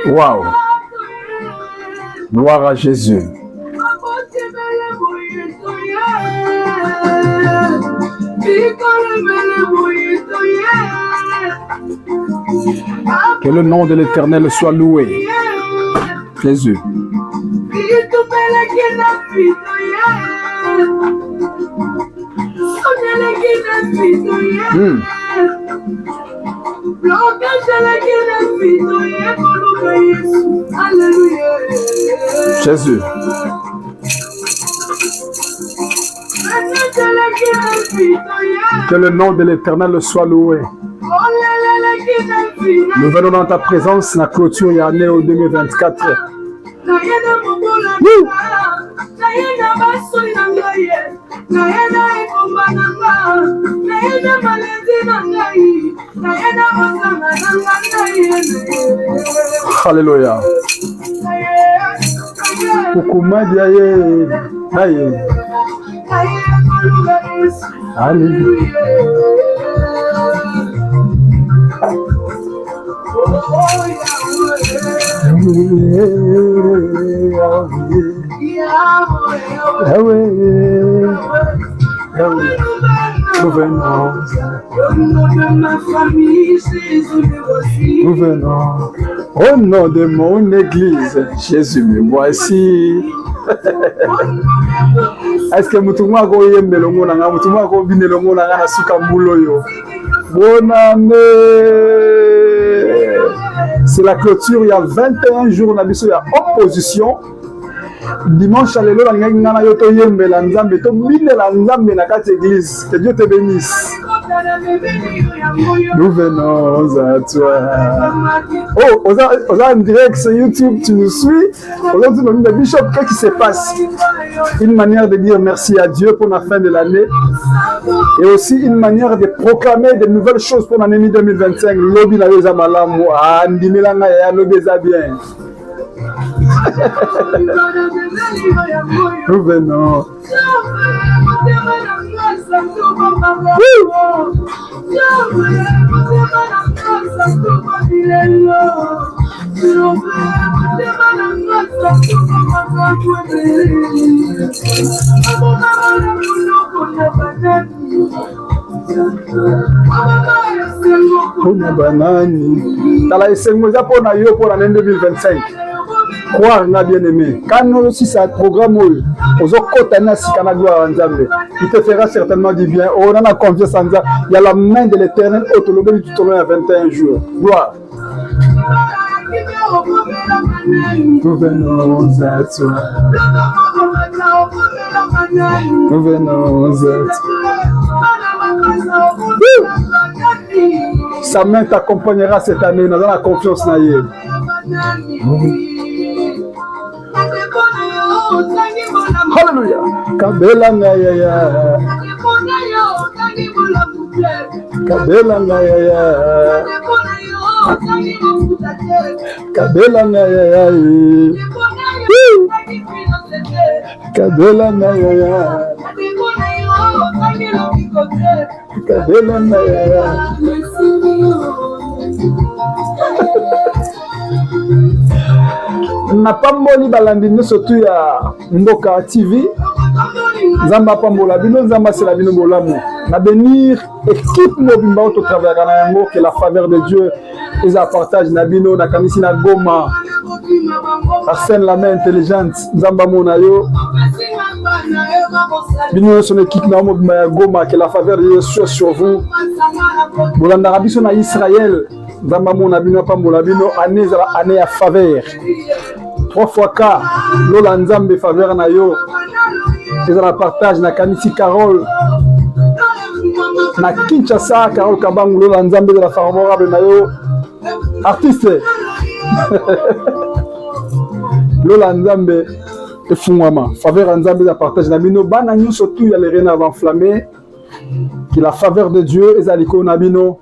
Waouh. Gloire à Jésus. Que le nom de l'Éternel soit loué. Jésus. Jésus. Que le nom de l'Éternel soit loué. Nous venons dans ta présence, la clôture et année au 2024. Alléluia. Alléluia. Nous venons au nom de mon église. Jésus, me voici. Est-ce que mutumwa ko yembe longo nanga mutumwa ko bine longo nanga na suka mbulo yo. Bonne année. C'est la clôture, il y a 21 jours na biso ya opposition. Dimanche alelo la ngana yo to yembe la nzambe to bine la nzambe na kati église. Que Dieu te bénisse. Nous venons à toi. Oh, on a en direct sur YouTube, tu nous suis. Aujourd'hui, nous avons Bishop, qu'est-ce qui se passe? Une manière de dire merci à Dieu pour la fin de l'année. Et aussi une manière de proclamer de nouvelles choses pour l'année 2025. Lobby la Yosa Malamu, Andimilanga et Lobby bien. Nous venons. Tala esengo za pona yo pour l'année 2025. Croire n'a bien aimé. Quand nous aussi ça programme aux okotana sikana gloire nzambe. Il te fera certainement du bien. On a confiance en ça. Il y a la main de l'Éternel autolobé tout au long de 21 jours. Gloire. Nous venons à toi. Nous venons à toi. Sa main t'accompagnera cette année. Nous avons la confiance en elle. Hallelujah. Kabela ngaya. Kabela ngaya. Kabela ngaya. Kabela ngaya. Kabela ngaya. Na pamboli balandi surtout ya Mboka TV. Nzamba pambola bino nzamba c'est la bino bolamu. Na bénir équipe mobimba auto travailler na yango que la faveur de Dieu les partage na bino na kamisi na Goma. Arsène la main intelligente nzamba mona yo. Bino son équipe na mobimba ya Goma que la faveur de Dieu soit sur vous. Bolanda rabiso na Israël. Nzamba mona bino pambola bino année à faveur. 3 fois K, Lola Nzambe faveur na yo. Et la partage na Kanisi Carole. Na Kinshasa, Carole Kabangu, Lola Nzambe de la favorable na yo. Artiste. Lola Nzambe et Fungwama. Faveur Nzambe de la partage na bino. Bana nyo surtout ya les reines avant flammé. Qui la faveur de Dieu et Zaliko Nabino.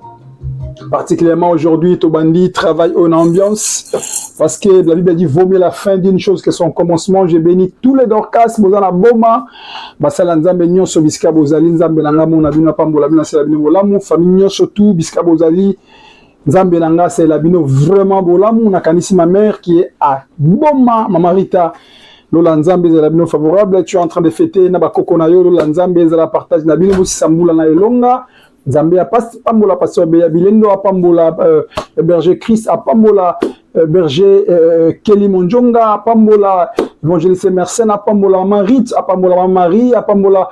Particulièrement aujourd'hui, Tobandi travaille en ambiance parce que la Bible dit vaut mieux la fin d'une chose que son commencement. Je bénis tous les dorcas, Bozana Boma, Basala Nzambe Nyonso Biska Bozali, Nzambe Nangamo Nabina Pambola Bina Selabino Bolamu, famille Nyonso tout Biska Bozali, Nzambe nanga c'est la bino vraiment bolamu na kanisi ma mère qui est à Boma, Mama Rita. Lola Nzambe c'est la bino favorable, tu es en train de fêter na bakoko na yo Lola Nzambe c'est la partage na bino bosi sambula na elonga. Nzambe a pas pambola pasteur Beya Bilendo a pambola berger Christ a pambola berger Kelly Monjonga a pambola évangéliste Mersenne a pambola Marit a pambola Marie a pambola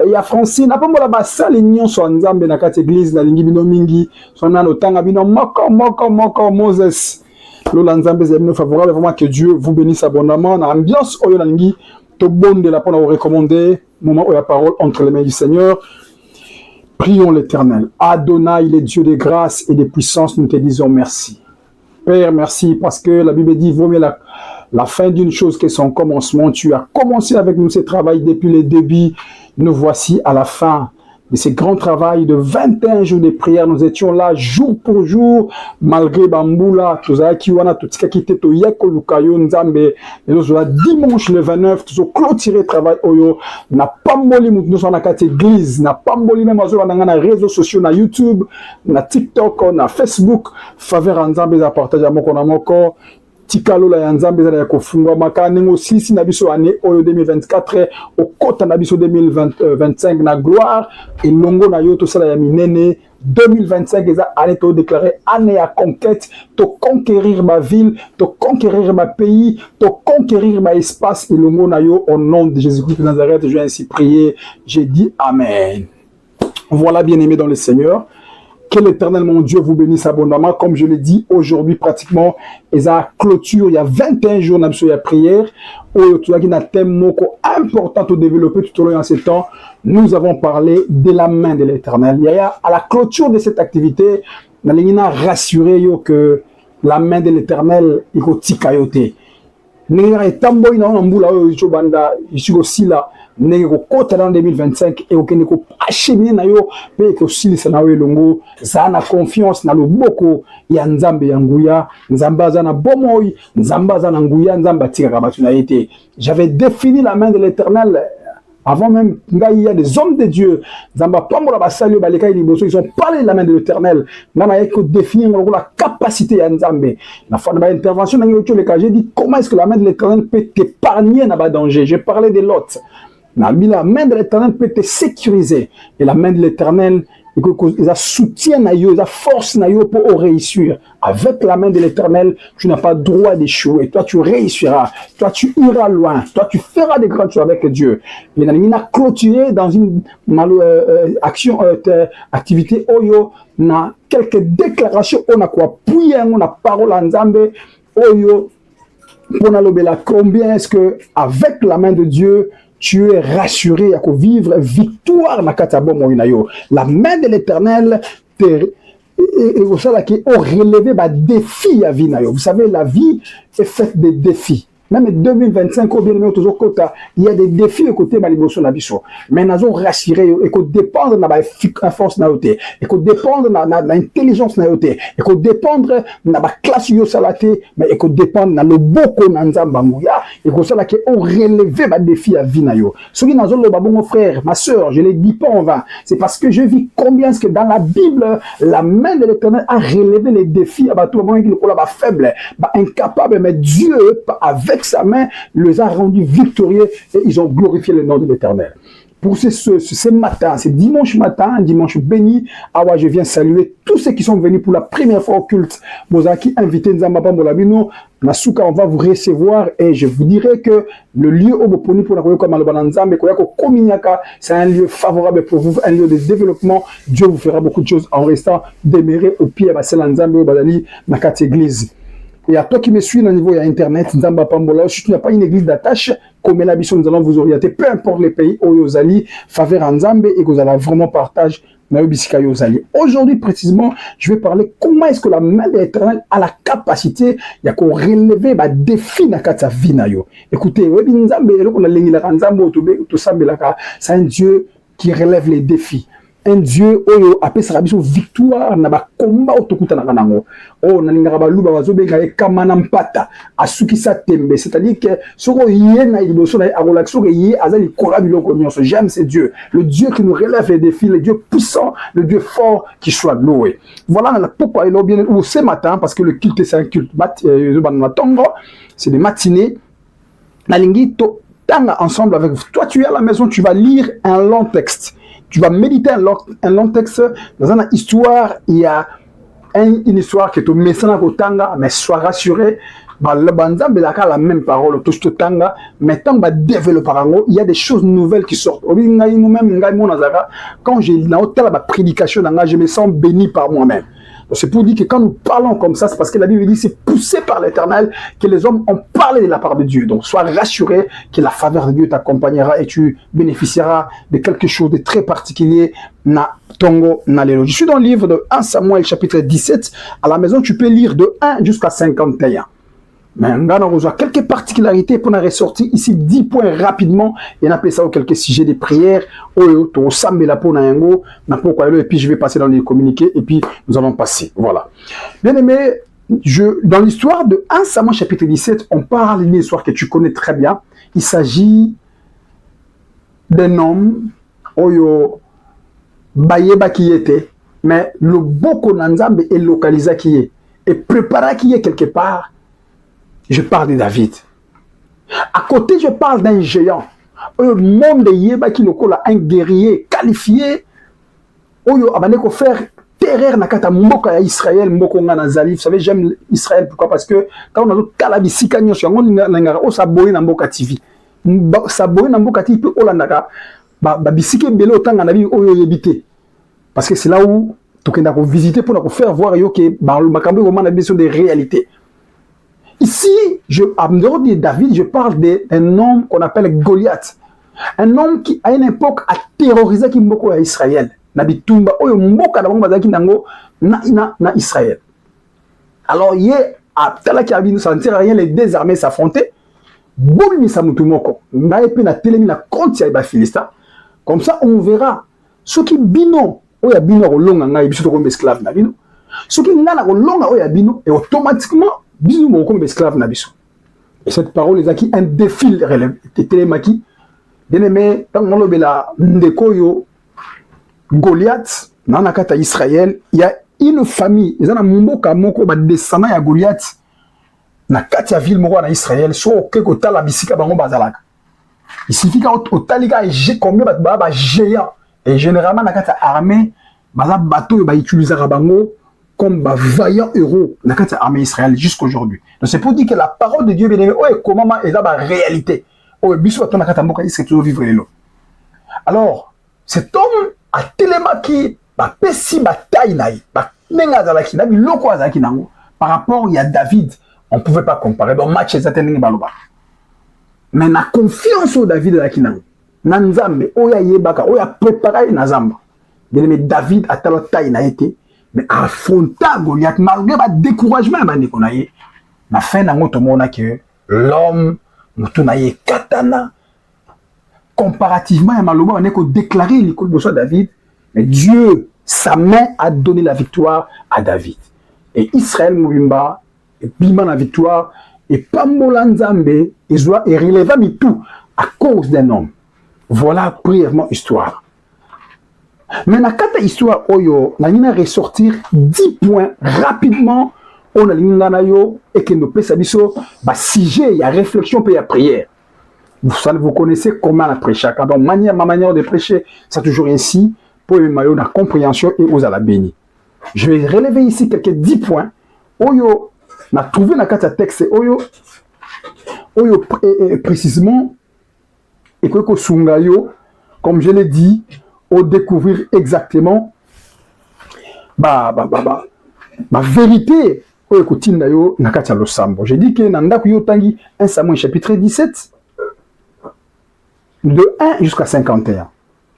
ya Francine a pambola basali nyonso Nzambe na kati église na lingi bino mingi sona no tanga bino moko Moses Lola Nzambe c'est favorable vraiment que Dieu vous bénisse abondamment na ambiance oyo na lingi to bonde la pour recommander moment où la parole entre les mains du Seigneur. Prions l'Éternel. Adonai, il est Dieu de grâce et de puissance, nous te disons merci. Père, merci parce que la Bible dit, vaut mieux la fin d'une chose que son commencement. Tu as commencé avec nous ce travail depuis le début. Nous voici à la fin de ce grand travail de 21 jours de prière. Nous étions là jour pour jour, malgré Bamboula, dimanche le 29, nous avons clôturé le travail. Nous n'avons pas moli, nous sommes dans la église, nous n'avons pas moli, même dans les réseaux sociaux, na YouTube, na TikTok, na Facebook. Faveur Nzambe à partager à mon corps. Tikalo la Nzambe za ya kofungwa makaningo sisi na biso année oyo 2024 au kota na biso 2025 na gloire et longo na yo to sala ya minene 2025 eza année to déclarer année à conquête to conquérir ma ville to conquérir ma pays to conquérir ma espace et longo na yo au nom de Jésus-Christ de Nazareth je vais ainsi prier j'ai dit amen. Voilà bien-aimés dans le Seigneur. Que l'Éternel, mon Dieu, vous bénisse abondamment. Comme je l'ai dit, aujourd'hui, pratiquement, il y a clôture, il y a 21 jours de prière. Il y a un thème important à développer tout au long de ce temps. Nous avons parlé de la main de l'Éternel. Il y a à la clôture de cette activité, nous avons rassuré que la main de l'Éternel est au tikayote. Nous avons ndenge kokota dans 2025 et okende ko acheminer na yo pe ko silisa na yo longo za na confiance na loboko ya Nzambe ya nguya Nzamba za na bomoi Nzamba za na nguya Nzamba tika batu na été. J'avais défini la main de l'Éternel avant même il y a des hommes de Dieu Nzamba pambola basali baleka liboso ils ont parlé de la main de l'Éternel nana yeko définir la capacité ya Nzambe na fin de ma intervention na yo le cas j'ai dit comment est-ce que la main de l'Éternel peut t'épargner na ba danger. J'ai parlé de Lot. La main de l'Éternel peut te sécuriser. Et la main de l'Éternel, il a soutien, il a force pour réussir. Avec la main de l'Éternel, tu n'as pas droit d'échouer. Toi, tu réussiras. Toi, tu iras loin. Toi, tu feras des grandes choses avec Dieu. Il a clôturé dans une activité Oyo, na quelques déclarations, on a quoi? Puis on a parole en Nzambe Oyo. Combien est-ce que, avec la main de Dieu, tu es rassuré à vivre victoire na katabo moinayo. La main de l'Éternel et vous savez qui ont relevé des défis à vie nayo. Vous savez la vie est faite de défis. Même 2025 au bien toujours quota, il y a des défis à côté maliboso na biso. Mais nous avons rassuré et que dépendre na ba force na yote, et que dépendre na intelligence na yote, et que dépendre na ba classe yo salate, mais et que dépendre na le boko na Nzamba nguya, et que ça là qui ont relevé ba défis à vie na yo. Celui dans le babon mon frère, ma sœur, je les dis pas en vain. C'est parce que je vis combien est-ce que dans la Bible la main de l'Éternel a relevé les défis à tout moment qui le ba faible, ba incapable, mais Dieu avec sa main les a rendus victorieux et ils ont glorifié le nom de l'Éternel. Pour ce matin, c'est dimanche matin, dimanche béni, je viens saluer tous ceux qui sont venus pour la première fois au culte. Bozaki invité Nzamba Pambolabino, Nasuka, on va vous recevoir et je vous dirai que le lieu Oboponi pour la Nzambe, c'est un lieu favorable pour vous, un lieu de développement. Dieu vous fera beaucoup de choses en restant demeuré au pied à Nzambe Badali, Nakati Église. Et à toi qui me suis au niveau internet, Nzamba Pambola, si tu n'as pas une église d'attache, comme la mission, nous allons vous orienter, peu importe les pays où vous allez, faveur Nzambe et que vous allez vraiment partager. Aujourd'hui, précisément, je vais parler comment est-ce que la main de l'Éternel a la capacité de relever les défis dans sa vie. Écoutez, c'est un Dieu qui relève les défis. un Dieu oyo apesaka biso victoire na ba combat otokutana nango. Oh nalinga ba luba bazobenga e kamana mpata asukisa tembe, c'est-à-dire que soko yena liboso na akolaki soko yé azali kola biloko nyonso. J'aime ce Dieu, le Dieu qui nous relève les défis, le Dieu puissant, le Dieu fort qui soit loué. Voilà pourquoi il est bien ou ce matin, parce que le culte c'est un culte c'est des matinées. Nalingi to tanga ensemble avec vous. Toi, tu es à la maison, tu vas lire un long texte. Tu vas méditer un long texte. Dans une histoire, il y a une histoire qui est au message au tanga, mais sois rassuré. Le banzambe la même parole, tout ce tanga, mais tant que développer il y a des choses nouvelles qui sortent. Quand j'ai la prédication, je me sens béni par moi-même. C'est pour dire que quand nous parlons comme ça, c'est parce que la Bible dit c'est poussé par l'Éternel que les hommes ont parlé de la part de Dieu. Donc sois rassuré que la faveur de Dieu t'accompagnera et tu bénéficieras de quelque chose de très particulier. Na tongo na lelo. Je suis dans le livre de 1 Samuel chapitre 17. À la maison, tu peux lire de 1 jusqu'à 51. Mais on a quelques particularités pour nous ressortir ici 10 points rapidement et on appelle ça quelques sujets de prière. Et puis je vais passer dans les communiqués et puis nous allons passer. Voilà. Bien aimé, dans l'histoire de 1 Samuel chapitre 17, on parle d'une histoire que tu connais très bien. Il s'agit d'un homme, Oyo Bayeba qui était, mais le Boko Nanzambe est localisé qui est et préparé qui est quelque part. Je parle de David. À côté, je parle d'un géant. Un monde de Yeba qui a un guerrier qualifié. Oyo abaneko faire terreur na kata mboka ya Israël, mboko nga na Zali. Vous savez, j'aime Israël. Pourquoi? Parce que quand on a d'autres kalabisika nyonso, on a saboye na mboka TV. Saboye na mboka TV, on a bisike mbele otanga na bi oyo yebite. Parce que c'est là où tu peux visiter pour faire voir que makambo vraiment na besoin de réalité. Ici, en dehors de David, je parle d'un homme qu'on appelle Goliath. Un homme qui, à une époque, a terrorisé Israël. Nabitumba, oyo mboka na bango bazaki nango na Israël. Alors, il y a tel qui a dit, ça ne sert à rien, les deux armées s'affronter. Boum, misa mutumoko. Na épée na télémi na contre ya Philista. Comme ça, on verra. Ceux qui bino, oya bino rolonga nga ibiso comme esclave na bino. Ceux qui ngana rolonga oya bino, et automatiquement, bisous mon comme esclave na biso. Et cette parole est acquis un défi télémaki. Bien aimé, tant qu'on lobela ndekoyo Goliath, nanakata Israël, il y a une famille, ils ont un mboka moko ba descendant ya Goliath. Na katia ville moko na Israël, so keko tala bisika bango bazalaka. Il suffit qu'au talika combien ba géant et généralement na katia armée, baza bateau ba utiliser bango comme bah, vaillant héros dans l'armée Israël jusqu'aujourd'hui. Donc c'est pour dire que la parole de Dieu bien aimé, comment est la réalité. Alors, cet homme a tellement qui bah pessi bataille naï, bah nenga zalaki na biloko azaki nango par rapport à David, on pouvait pas comparer. Donc match ezate ndenge baloba. Mais na confiance au David zalaki nango. Na nzambe oya yebaka, oya préparer na zamba. Bien aimé David a tellement taille na été. Mais affronta Goliath, malgré le découragement, la fin n'a que l'homme, katana, comparativement à Maloba, on est déclaré l'école de David, mais Dieu, sa main a donné la victoire à David. Et Israël Mourimba, et Bima la victoire, et Pambola Nzambe, et releva tout à cause d'un homme. Voilà brièvement l'histoire. Mais dans cette histoire, on a ressortir 10 points rapidement. On a et que nous pouvons sujet, il y a réflexion, il y a prière. Vous connaissez comment la prêcher. Donc, ma manière de prêcher, c'est toujours ainsi pour la compréhension et aux la béni. Je vais relever ici quelques 10 points. On a trouvé dans le texte, précisément, et que Sungayo, comme je l'ai dit, au découvrir exactement vérité au écoutine d'ailleurs nakati ya losambo. J'ai dit que nanda kuyo tangi 1 Samuel chapitre 17 de 1 jusqu'à 51.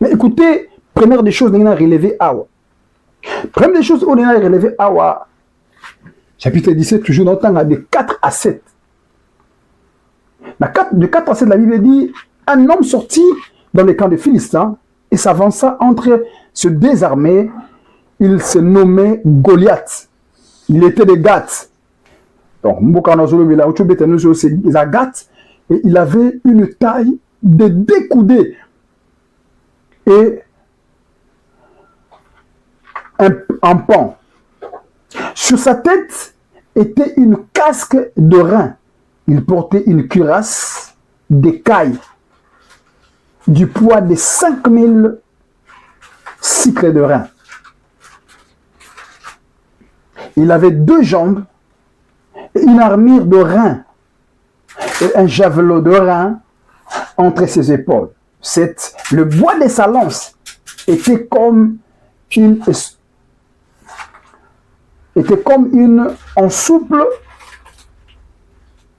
Mais écoutez, première des choses on a relevé awa. Première des choses on a relevé awa chapitre 17 toujours dans temps de 4 à 7. De 4 à 7 la Bible dit un homme sorti dans les camps des Philistins et s'avança entre se désarmer, il se nommait Goliath. Il était de Gath. Donc, et il avait une taille de 2 coudées et un pan. Sur sa tête était une casque de rein. Il portait une cuirasse d'écaille du poids de 5000 cycles de rein. Il avait 2 jambes, une armure de rein et un javelot de rein entre ses épaules. Le bois de sa lance était comme une en souple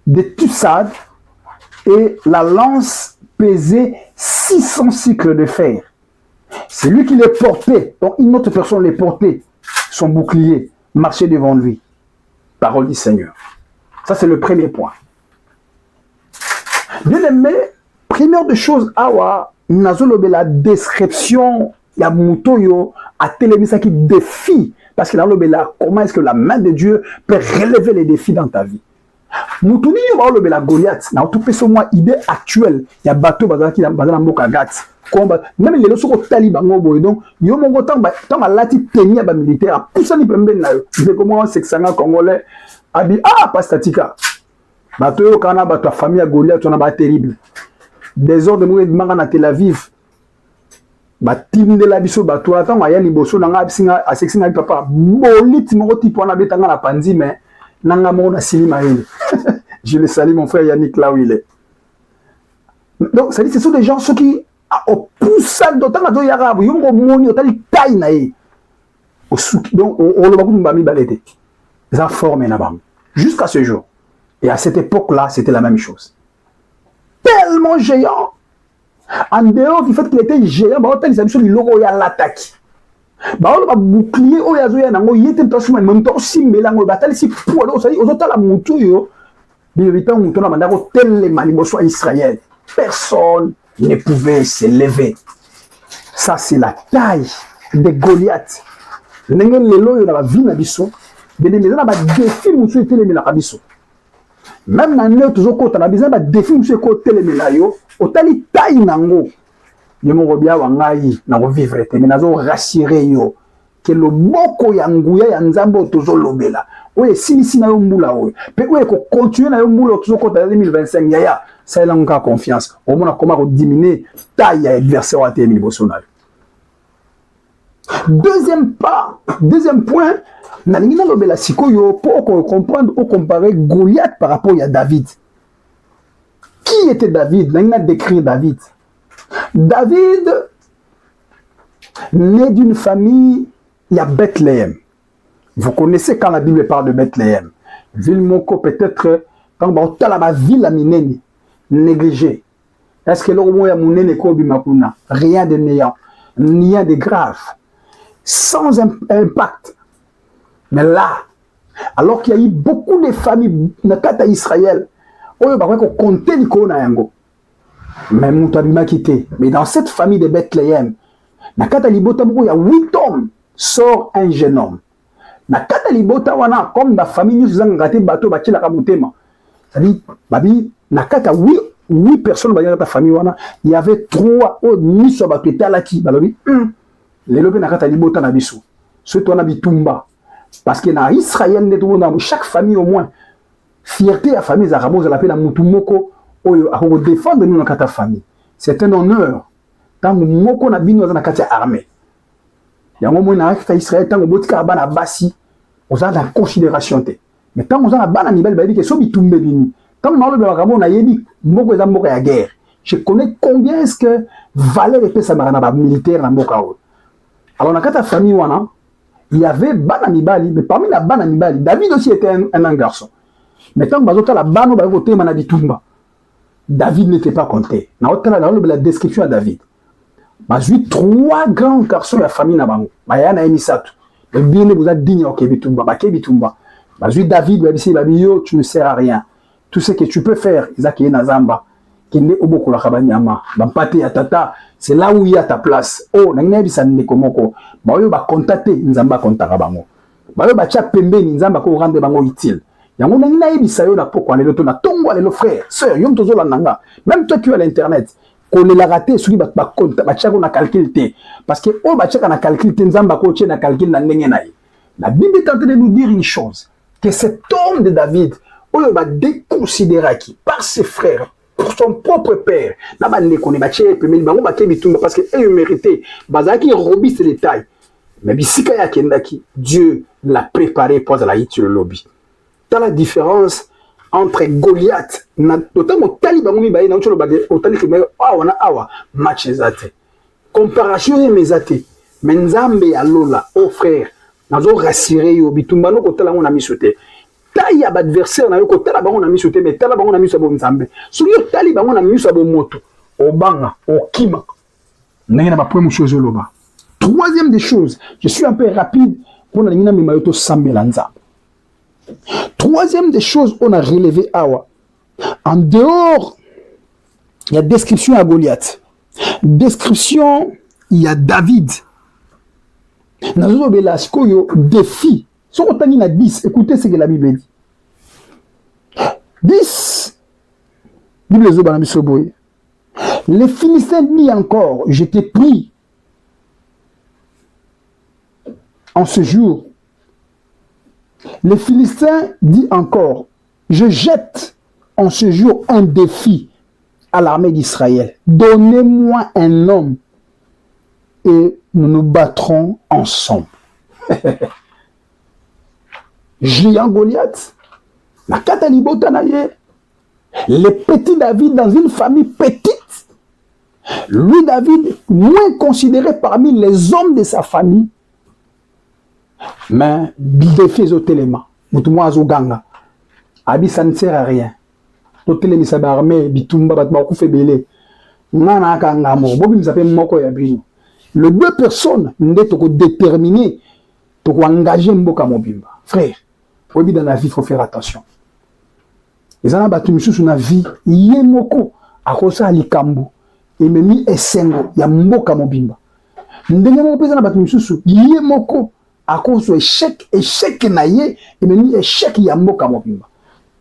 de tussade et la lance pesait 600 cycles de fer. C'est lui qui les portait, donc une autre personne les portait, son bouclier, marchait devant lui. Parole du Seigneur. Ça, c'est le premier point. Bien aimé, première des choses, awa, nazolobe la description, ya mutoyo, a télémisa qui défie, parce que là, comment est-ce que la main de Dieu peut relever les défis dans ta vie? Mutuni yo ba lobe la Goliath, na tout peso moi idée actuelle, ya bateau bazala ki bazala mboka Gath. Même les leçons tali bango boy donc yo mongo tant malati tenir ba militaire poussa ni pembe na yo. C'est comment c'est que ça congolais abi pastatika. Bateau yo kana ba ta famille Goliath on a ba terrible. Désordre mo manga na Tel Aviv. Ba timide la biso bateau attends ya liboso na nga bisinga a sexinga papa. Boliti mo tipo na betanga na panzi mais nanga mo na silima ile. Je le salue mon frère Yannick là où il est. Donc ça dit ce sont des gens ceux qui au poussant d'autant à Doyarabu, Yongo Moni, au tali taille au souk, donc on le va comme Bami Balete. Ça forme un abam. Jusqu'à ce jour. Et à cette époque-là, c'était la même chose. Tellement géant. En dehors du fait qu'il était géant, bah, il s'est mis le logo à l'attaque. Bah, on va bouclier, oh, yazoya, nango, yete, mtosuma, même temps, si, mélango, batali, si, pour, aux autres, la moutou, yo, bien, moutou, na mandako, tel les maniboso Israël. Personne ne pouvait se lever. Ça, c'est la taille de Goliath. Même dans le toujours quand on a besoin de défi monsieur côté les mélayo otali taille nango yo mo robia wangai na vivre te menazo rassurer yo que le boko ya nguya ya nzambo toujours lobela oye si na yo mbula oye pe oye ko continuer na yo mbula toujours quand 2025 yaya ça il a encore confiance au moins comment diminuer taille à adversaire à terme bosonal. Deuxième point, Nalingina lobela sikoyo pour comprendre ou comparer Goliath par rapport à David. Qui était David? Nalingina décrit David. David né d'une famille à Bethléem. Vous connaissez quand la Bible parle de Bethléem. Ville moko peut-être quand on parle de la ville à Mineni négligée. Est-ce que l'homme a mouné kobi makuna? Rien de néant, rien de grave. Sans impact. Mais là, alors qu'il y a eu beaucoup de familles dans Israël, on va compter l'icône à Yango. Mais Moutabima quitté. Mais dans cette famille de Bethléem, il y a 8 hommes, sort un jeune homme. Comme la famille nous a gâté bateau, c'est-à-dire, babi, nakata 8 personnes dans la famille, il y avait 3 autres mis sur bateau, les lobes nakata libota na biso surtout na bitumba parce que na Israël dans chaque famille au moins fierté à famille za ramos la pena mutumoko oyo ako défendre nous nakata famille c'est un honneur tant moko na bino na kati armée yango mo na akita Israël tant botika bana basi oza na considération te mais tant oza na bana mibali ba que so bitumbe bini tant na lobe bakamo na yebi moko za moko ya guerre je connais combien est-ce que valeur était ça na militaire na mboka o. Alors, dans la famille, il y avait Banamibali, mais parmi la Banamibali, David aussi était un garçon. Mais tant que la Bano côté Manaditumba, David n'était pas compté. Dans la description à David, il y a 3 grands garçons de la famille. Il y a Emisatu. Le bien vous a digne au Kebitumba. David, tu ne sers à rien. Tout ce que tu peux faire, Isaac et Nazamba, kende oboko la kabanyama bampate ya tata, c'est là où il y a ta place. Oh nangina bisa ndeko moko ba oyo ba contacter nzamba kontaka bango ba oyo ba tia pembeni nzamba ko rendre bango utile yango nangina yebisa yo na poko lelo to na tongo lelo frère sœur yo mtozo la nanga même toi qui as l'internet ko le la rater soki ba compte ba tia ko na calcul te parce que oh ba tia na calcul te nzamba ko tia na calcul na ndenge na ye. La Bible est en train de nous dire une chose, que cet homme de David on va déconsidérer qui par ses frères pour son propre père na ba ne connaît ba tia pembeni bango ba kebitumba parce que eux mérité bazaki robi ce détail mais bisika ya kendaki Dieu l'a préparé pour la hit sur le lobby. Dans la différence entre Goliath notamment taliban mi ba na cholo ba otali ke awa na awa match ezate comparation ezate mais nzambe ya lola oh frère nazo rassurer yo bitumba no kotala ngona misote taille ya adversaire na yo kotala bango na misote mais tala bango na miso bo nzambe soki yo tali bango na miso bo moto obanga okima ndenge na ba point chose loba. Troisième des choses, je suis un peu rapide pour la mina mimayoto sambelanza. Troisième des choses on a relevé awa en dehors il y a description à Goliath, description il y a David. Nazo belasco yo défi. Si on t'a 10, écoutez ce que la Bible dit. 10. Bible zo banami soboy. Les Philistins disent encore, je t'ai pris en ce jour. Les Philistins disent encore, je jette en ce jour un défi à l'armée d'Israël. Donnez-moi un homme et nous nous battrons ensemble. Géant Goliath, la Katalibota naye, le petit David dans une famille petite, lui David moins considéré parmi les hommes de sa famille, mais défi aux téléma, moutouma azoganga, abi ça ne sert à rien. Tout télémi sa armée, bitumba batma koufé belé, nana kanga mo, bobi m'sappelle moko ya bino. Les deux personnes n'ont pas déterminé pour engager Mboka Mobimba. Frère, dans la vie, il faut faire attention. Les gens battu sur la vie, il y a moko à cause de Likambu, et même Essengo, il y a Mboka Mobimba. Ndenge président battu sur il y a moko à cause de échec naïe, et même échec il y a Mboka Mobimba.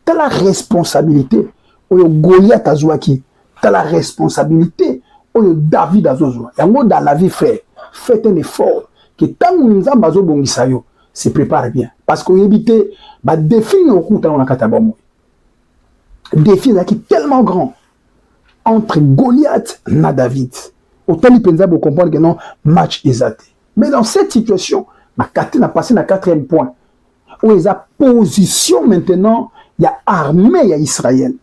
Tu as la responsabilité, au Goliath Azouaki, tu as la responsabilité. David Azozo. Dans la vie, frère, faites un effort. Que tant que nous avons se prépare bien. Parce qu'on évite les défis défi qui tellement grand entre Goliath et David. Autant il peut comprendre que non, match est athée. Mais dans cette situation, on a passé le 4e point. Où il y a position maintenant, il y a armée, il y a Israël.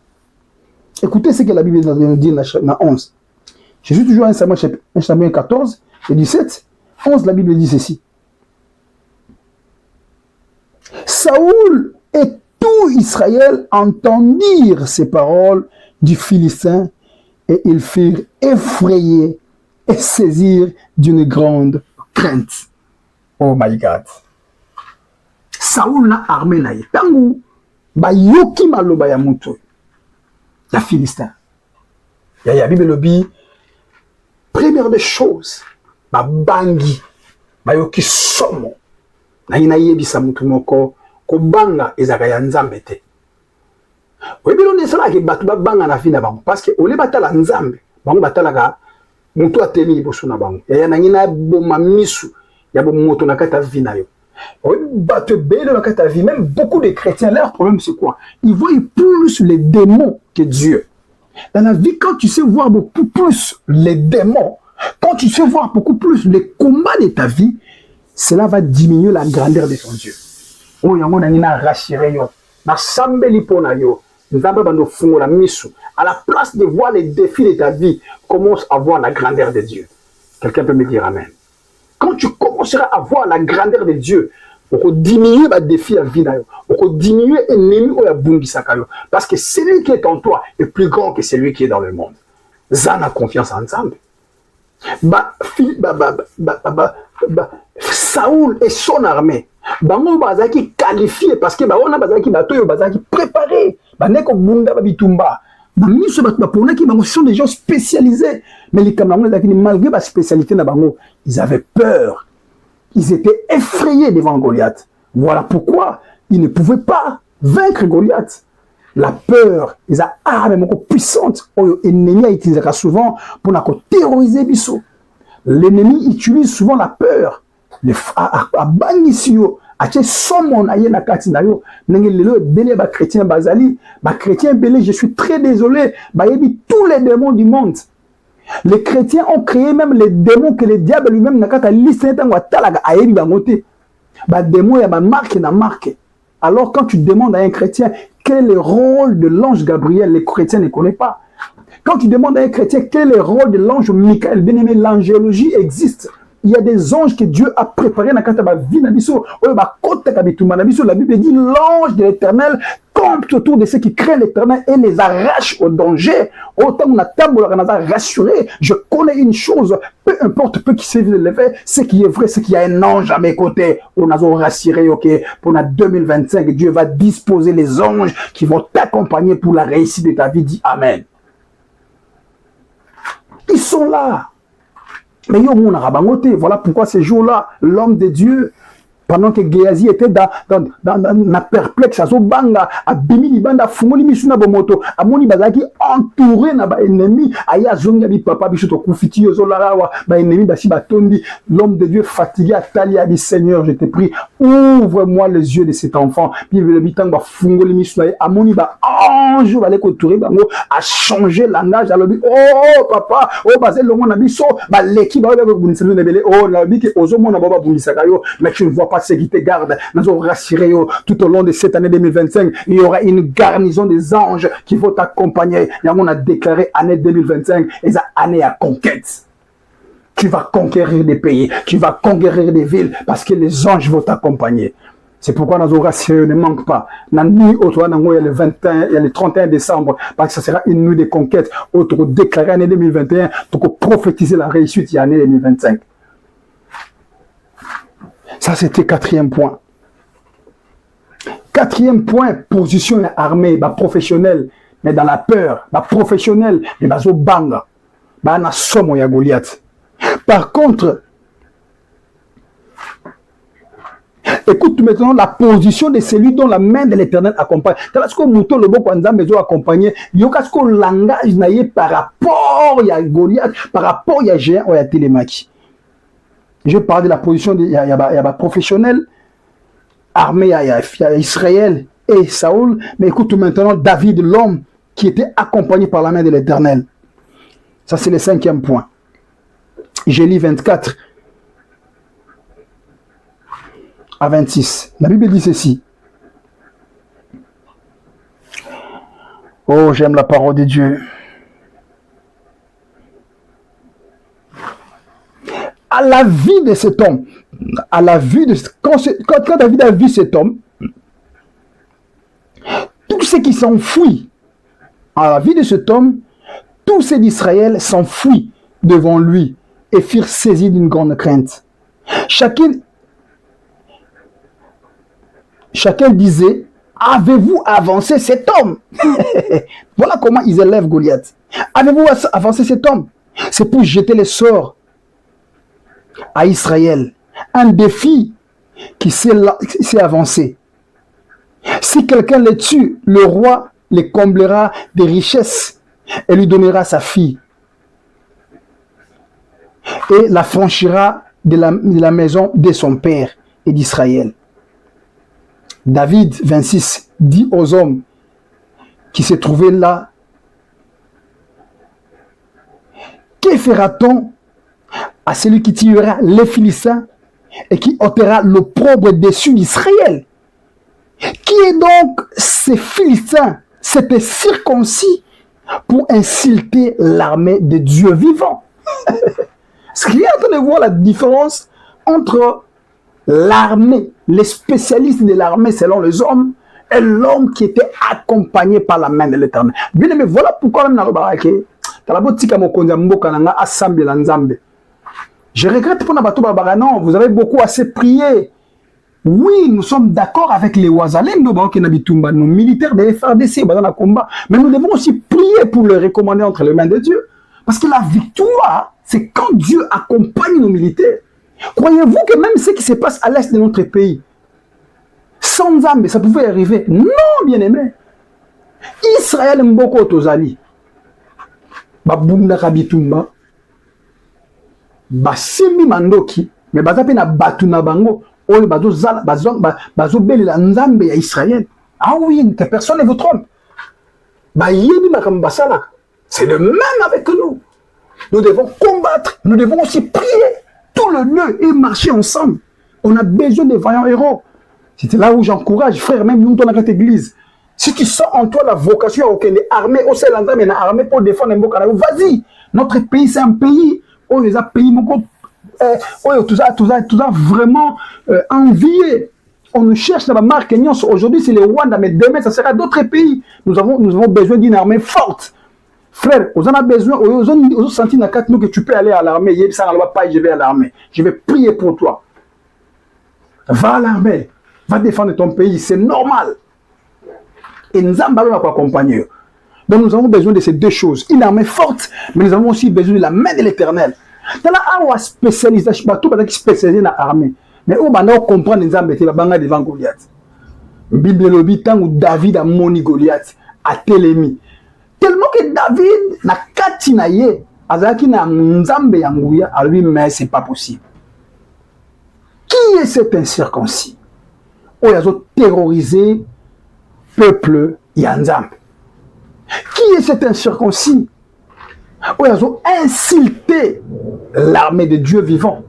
Écoutez ce que la Bible nous dit dans 11. Je suis toujours à 1 Samuel 14 et 17. 11, la Bible dit ceci. Saoul et tout Israël entendirent ces paroles du Philistin et ils furent effrayés et saisirent d'une grande crainte. Oh my God. Saoul n'a armé na yetangu ba yoki maloba ya mutu ya Philistin. Ya Bible lobi. Première des choses, ma bangi, ma yoki somo, na ina yebisa mutu moko, ko banga ezaka ya nzambe te. Webilo nesala ke batu banga na fina bango, parce que ole batala nzambe, bango batala ka mutu atemi liboso na bango. Ya nangina boma misu, ya bo moto na kata vina yo. Batu bele na kata vie, même beaucoup de chrétiens, leur problème c'est quoi? Ils voient plus les démons que Dieu. Dans la vie, quand tu sais voir beaucoup plus les démons, quand tu sais voir beaucoup plus les combats de ta vie, cela va diminuer la grandeur de ton Dieu. Oh, yango na nina rassuré yo. Na sambeli pona yo. Nzamba bando fungo la misu. À la place de voir les défis de ta vie, commence à voir la grandeur de Dieu. Quelqu'un peut me dire amen. Quand tu commenceras à voir la grandeur de Dieu, on peut diminuer les défis à la vie, on peut diminuer l'ennemi ou la bungisaka. Parce que celui qui est en toi est plus grand que celui qui est dans le monde. Zana confiance en ensemble. Saoul et son armée, bango bazaki qualifié parce que on a bazaki bato yo bazaki préparé, baneko bunda babitumba, Ce sont des gens spécialisés. Mais les Camerounais, malgré la spécialité, ils avaient peur. Ils étaient effrayés devant Goliath. Voilà pourquoi ils ne pouvaient pas vaincre Goliath. La peur, les armes puissantes, l'ennemi utilise souvent pour terroriser Bissot. L'ennemi utilise souvent la peur. À Banisio, à Somon, à Yenakati, Nayo, Nengelelo, Belé, chrétien Bazali, chrétien Belé, je suis très désolé, tous les démons du monde. Les chrétiens ont créé même les démons que le diable lui-même n'a qu'à lister dans la talaga à Ebi Bangote. Démon, il y a marque na marque. Alors quand tu demandes à un chrétien quel est le rôle de l'ange Gabriel, les chrétiens ne connaissent pas. Quand tu demandes à un chrétien quel est le rôle de l'ange Michael, bien aimé, l'angélologie existe. Il y a des anges que Dieu a préparés dans la vie. La Bible dit l'ange de l'Éternel campe autour de ceux qui craignent l'Éternel et les arrache au danger. Autant on a rassuré. Je connais une chose, peu importe peu qui s'est levé, ce qui est vrai, c'est qu'il y a un ange à mes côtés. On a rassuré, ok, pour la 2025, Dieu va disposer les anges qui vont t'accompagner pour la réussite de ta vie. Dis Amen. Ils sont là. Mais voilà pourquoi ces jours-là, l'homme de Dieu, pendant que Géasi était dans perplexe, à Zobanga, à Bimini Banda, Fumoni Misuna Bomoto, à Moni Bazaki, entouré na ba ennemi, aya zonga bi papa bichoto kufiti yozolarawa, ba ennemi basi batondi, l'homme de Dieu fatigué à Talia dit Seigneur, je te prie, ouvre-moi les yeux de cet enfant. Puis le bitan ba fungoli misuna, à Moni ba ange va les contourner, bango a changé langage, à l'obi, oh papa, oh bazel longo na biso, ba leki ba ba bunisano nebele, oh na bi ke ozomo na baba bunisakayo, mais tu ne vois pas ceux qui te gardent. Nous avons rassuré tout au long de cette année 2025. Il y aura une garnison des anges qui vont t'accompagner. Et on a déclaré année 2025 et ça année à conquête. Tu vas conquérir des pays, tu vas conquérir des villes parce que les anges vont t'accompagner. C'est pourquoi nous avons rassuré, ne manque pas. La nuit autour, il y a le 21, il y a le 31 décembre, parce que ça sera une nuit de conquête. Autre déclaré année 2021, pour prophétiser la réussite, il y a année 2025. Ça, c'était quatrième point. Quatrième point, position armée, professionnelle, mais dans la peur, professionnelle, mais au banga, na somo ya Goliath. Par contre, écoute maintenant la position de celui dont la main de l'Éternel accompagne. Parce que Mouto le bon quand accompagné, yokasko langage naie par rapport à Goliath, par rapport à géant ou à Télémachi. Je parle de la position de professionnel, armée à Israël et Saoul, mais écoute maintenant David, l'homme qui était accompagné par la main de l'Éternel. Ça, c'est le cinquième point. J'ai lu 24 à 26. La Bible dit ceci. Oh, j'aime la parole de Dieu. À la vue de cet homme, à la vue de quand David a vu cet homme, tous ceux qui s'enfuient, à la vue de cet homme, tous ceux d'Israël s'enfuient devant lui et firent saisis d'une grande crainte. Chacun disait, avez-vous avancé cet homme? Voilà comment ils élèvent Goliath. Avez-vous avancé cet homme? C'est pour jeter les sorts à Israël, un défi qui s'est avancé. Si quelqu'un les tue, le roi les comblera des richesses et lui donnera sa fille et la franchira de la maison de son père et d'Israël. David 26 dit aux hommes qui se trouvaient là, que fera-t-on à celui qui tuera les Philistins et qui ôtera l'opprobre dessus d'Israël? Qui est donc ces Philistins? C'était circoncis pour insulter l'armée de Dieu vivant. Est-ce qu'il y a en train de voir la différence entre l'armée, les spécialistes de l'armée selon les hommes, et l'homme qui était accompagné par la main de l'Éternel? Bien aimé, voilà pourquoi même dans le barake, je regrette pour Nabato Babara, non, vous avez beaucoup assez prié. Oui, nous sommes d'accord avec les Ouazalendo, nos militaires de FARDC dans le combat, mais nous devons aussi prier pour le recommander entre les mains de Dieu. Parce que la victoire, c'est quand Dieu accompagne nos militaires. Croyez-vous que même ce qui se passe à l'est de notre pays, sans âme, ça pouvait arriver? Non, bien aimé. Israël Mboko Tozali, Babunda Kabitumba, Basimi Mandoki, mais Bazape na Batuna Bango, Oyo Bazo Beli la Nzambe ya Israël. Ah oui, que personne ne vous trompe. Bayebi Makambasala. C'est le même avec nous. Nous devons combattre, nous devons aussi prier tout le nœud et marcher ensemble. On a besoin de vaillants héros. C'était là où j'encourage, frère, même nous dans cette église. Si tu sens en toi la vocation à aucune armée, au sein de l'armée pour défendre un Mbokana, vas-y. Notre pays, c'est un pays où les pays, tout ça vraiment envié. On nous cherche la marque. Aujourd'hui, c'est le Rwanda, mais demain, ça sera d'autres pays. Nous avons besoin d'une armée forte. Frère, vous en avez besoin, vous avez senti dans quatre nous que tu peux aller à l'armée. Je vais à l'armée. Je vais prier pour toi. Va à l'armée. Va défendre ton pays. C'est normal. Et nous allons accompagner. Donc nous avons besoin de ces deux choses. Une armée forte, mais nous avons aussi besoin de la main de l'Éternel. Dans la arme spécialisée, je ne sais pas tout qui spécialisé dans l'armée. Mais on va comprendre les armes devant Goliath. Bible lobby, tant où David a moni Goliath, a télémi. Tellement que David n'a katinaye, azaki na nzambe yanguya, à lui, mais c'est pas possible. Qui est cet incirconcis? Oh, il a terrorisé peuple Yanzambe. Qui est cet incirconcis? Oh, il a insulté l'armée de Dieu vivant.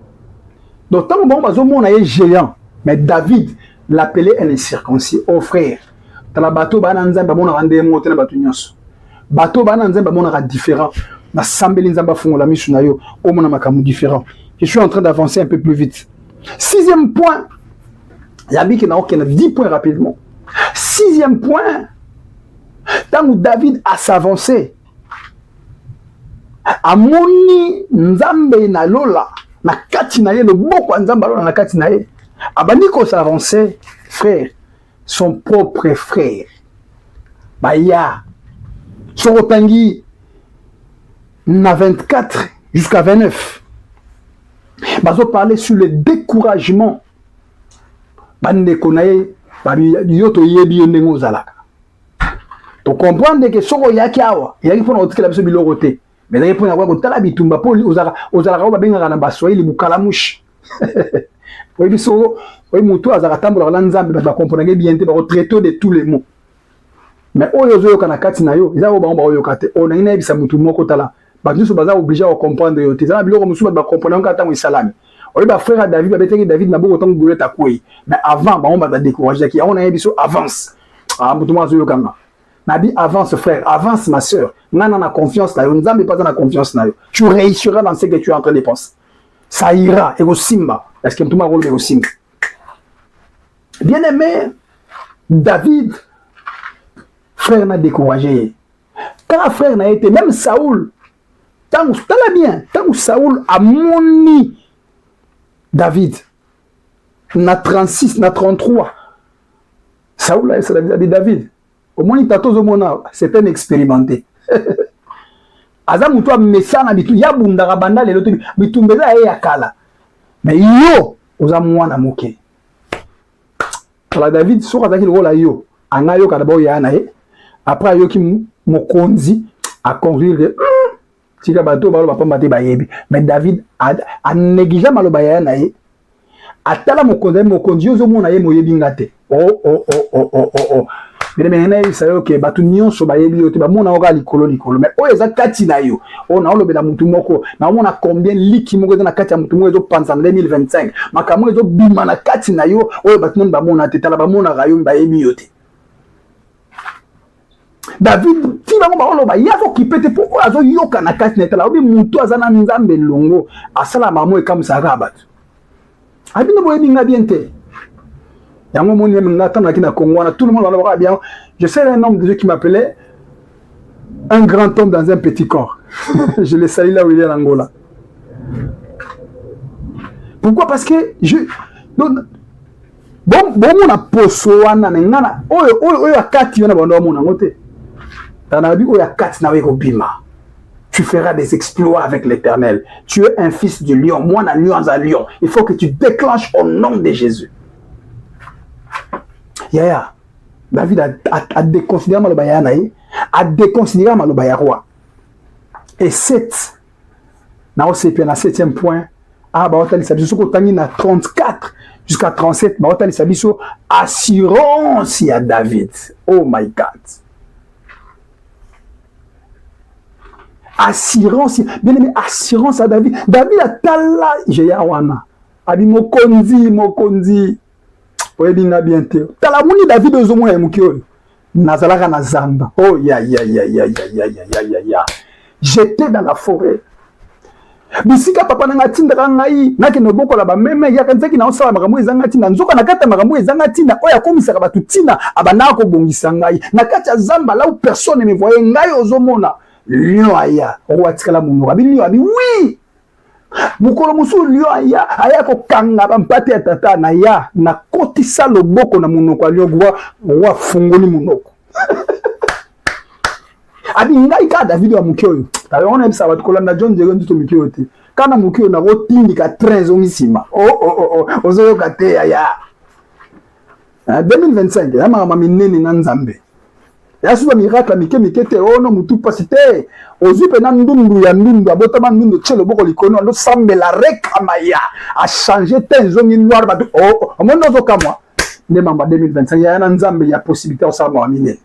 Donc, tant que est géant, mais David l'appelait un incirconcis. Oh frère, dans la bateau, on a rendez-vous dans la bateau. Bateau bananzemba différent na sambeli nzamba fungo la misu na yo o mona makamu différent. Je suis en train d'avancer un peu plus vite. Sixième point, yabi ki na okena 10 points rapidement. Sixième point, tant où David a s'avancé amoni nzambe na lola na kati na ye le boko nzamba lola na kati na ye abandi ko s'avancer frère son propre frère baya Sorotangi, na 24 jusqu'à 29. Bazo parlait sur le découragement. Bande konaye, yoto yebi yondengo zalaka. To comprendre que soko yaki awa, yaki pona otikela biso bilorote. Mais yaki pona kwa kotala bitumba po ozalaka ba benga na baswahili bukalamushi. Oyi biso, oyi mutu azaka tambola la nzambe ba comprendre bien te ba traiter de tous les mots. Mais oyo kana kati na yo eza ba oyo kate on ina ebisa mutu moko tala ba nyuso baza obligé à comprendre yo teza biloko musu ba comprendre ka tango isalami oyo ba frère David ba beteki David na boko tango Goliath akwei mais avant ba ba décourager ki on a ebiso avance mutu mo azo yo kanga na bi avance frère avance ma sœur nana na confiance na yo nzambe pas na confiance na yo tu réussiras dans ce que tu es en train de penser ça ira ego simba parce que mutu mo rôle ego simba bien aimé David frère n'a découragé. Quand frère n'a été, même Saoul, tant que Saoul a moni David, na 36, na 33, Saoul c'est la vie de David. Au moins, c'est un expérimenté. Azam toi mesana bitu ya bundara banda le loto bitumbeza ya kala. Mais yo, ozamwa na moke. La David sur azaki le rôle yo, anayo kadabo ya na e. Après, il y a à conduire tika bato balo bapamba bayebi mais David a négligé malo bayana ye atala mokonzi ozo mona ye moyebi ngate mais maintenant ça yo ke batu nyonso bayebi yo te ba mona oka likolo mais o eza kati na yo o na olobela mutu moko na mona combien liki moko na kati ya mutu moko ezo panza 2025 makambo ezo bima na kati na yo o batu non ba mona te tala ba mona rayo bayebi yo te David, si bango ba oloba yazo kipete po azo yoka na kati na tala obi mutu azana nzambe longo asala mamo e kam sarabat abino boye binga biente yango moni même ngata na kina Congo na tout le monde va bien je sais un homme de Dieu qui m'appelait un grand homme dans un petit corps je le salue là où il est en Angola. Pourquoi? Parce que je bon bomo na poso wana ngana oyo akati yona bando mona ngote tanabi oyo akati na weko bima. Tu feras des exploits avec l'Éternel. Tu es un fils du lion. Moi, un lion à lion. Il faut que tu déclenches au nom de Jésus. Yaya, David a déconsidéré Malobaya naï, a déconsidéré Malobaya roi. Et 7, na 7e point, ah, bah, on sabiso ko tangi na 34 jusqu'à 37, bah, on sabiso assurance à David. Oh my God. Assurance, bien aimé, assurance à David. David a tala, j'ai yawana. Abi mokonzi. Oye binga bientôt. Tala muni David ozomo ya mukio. Nazalaka na zamba. Oh ya. J'étais dans la forêt. Bisika papa nanga tinda ngai, naki no boko la ba meme ya kanzaki na osala makambo ezanga tinda. Nzoka na kata makambo ezanga tinda. Oya komisaka batu tina abana ko bongisa ngai. Na kati ya zamba là où personne ne me voyait ngai ozomona. Lion aya, roi tikala munoko. Abi lion abi oui. Mukolo musu lion aya ko kanga ba mpate ya tata na ya na kotisa loboko na munoko a lion roi fungoli munoko. Abi ngai ka David wa mukio. Tabe on aime ça ba kolanda John Diego nduto mukio te. Kana mukio na rotindi ka 13 ongisima. Ozoyo kate ya. 2025 ya mama minene na Nzambe. Ya suba miracle mike te ono mutu pasite ozupe na ndundu ya ndundu abotama ndundu tshelo boko likono ndo sambela rekamaya a changer tenzongi noir ba omono zo kamwa ne mamba 2025 ya na Nzambe ya possibilité o sama amine.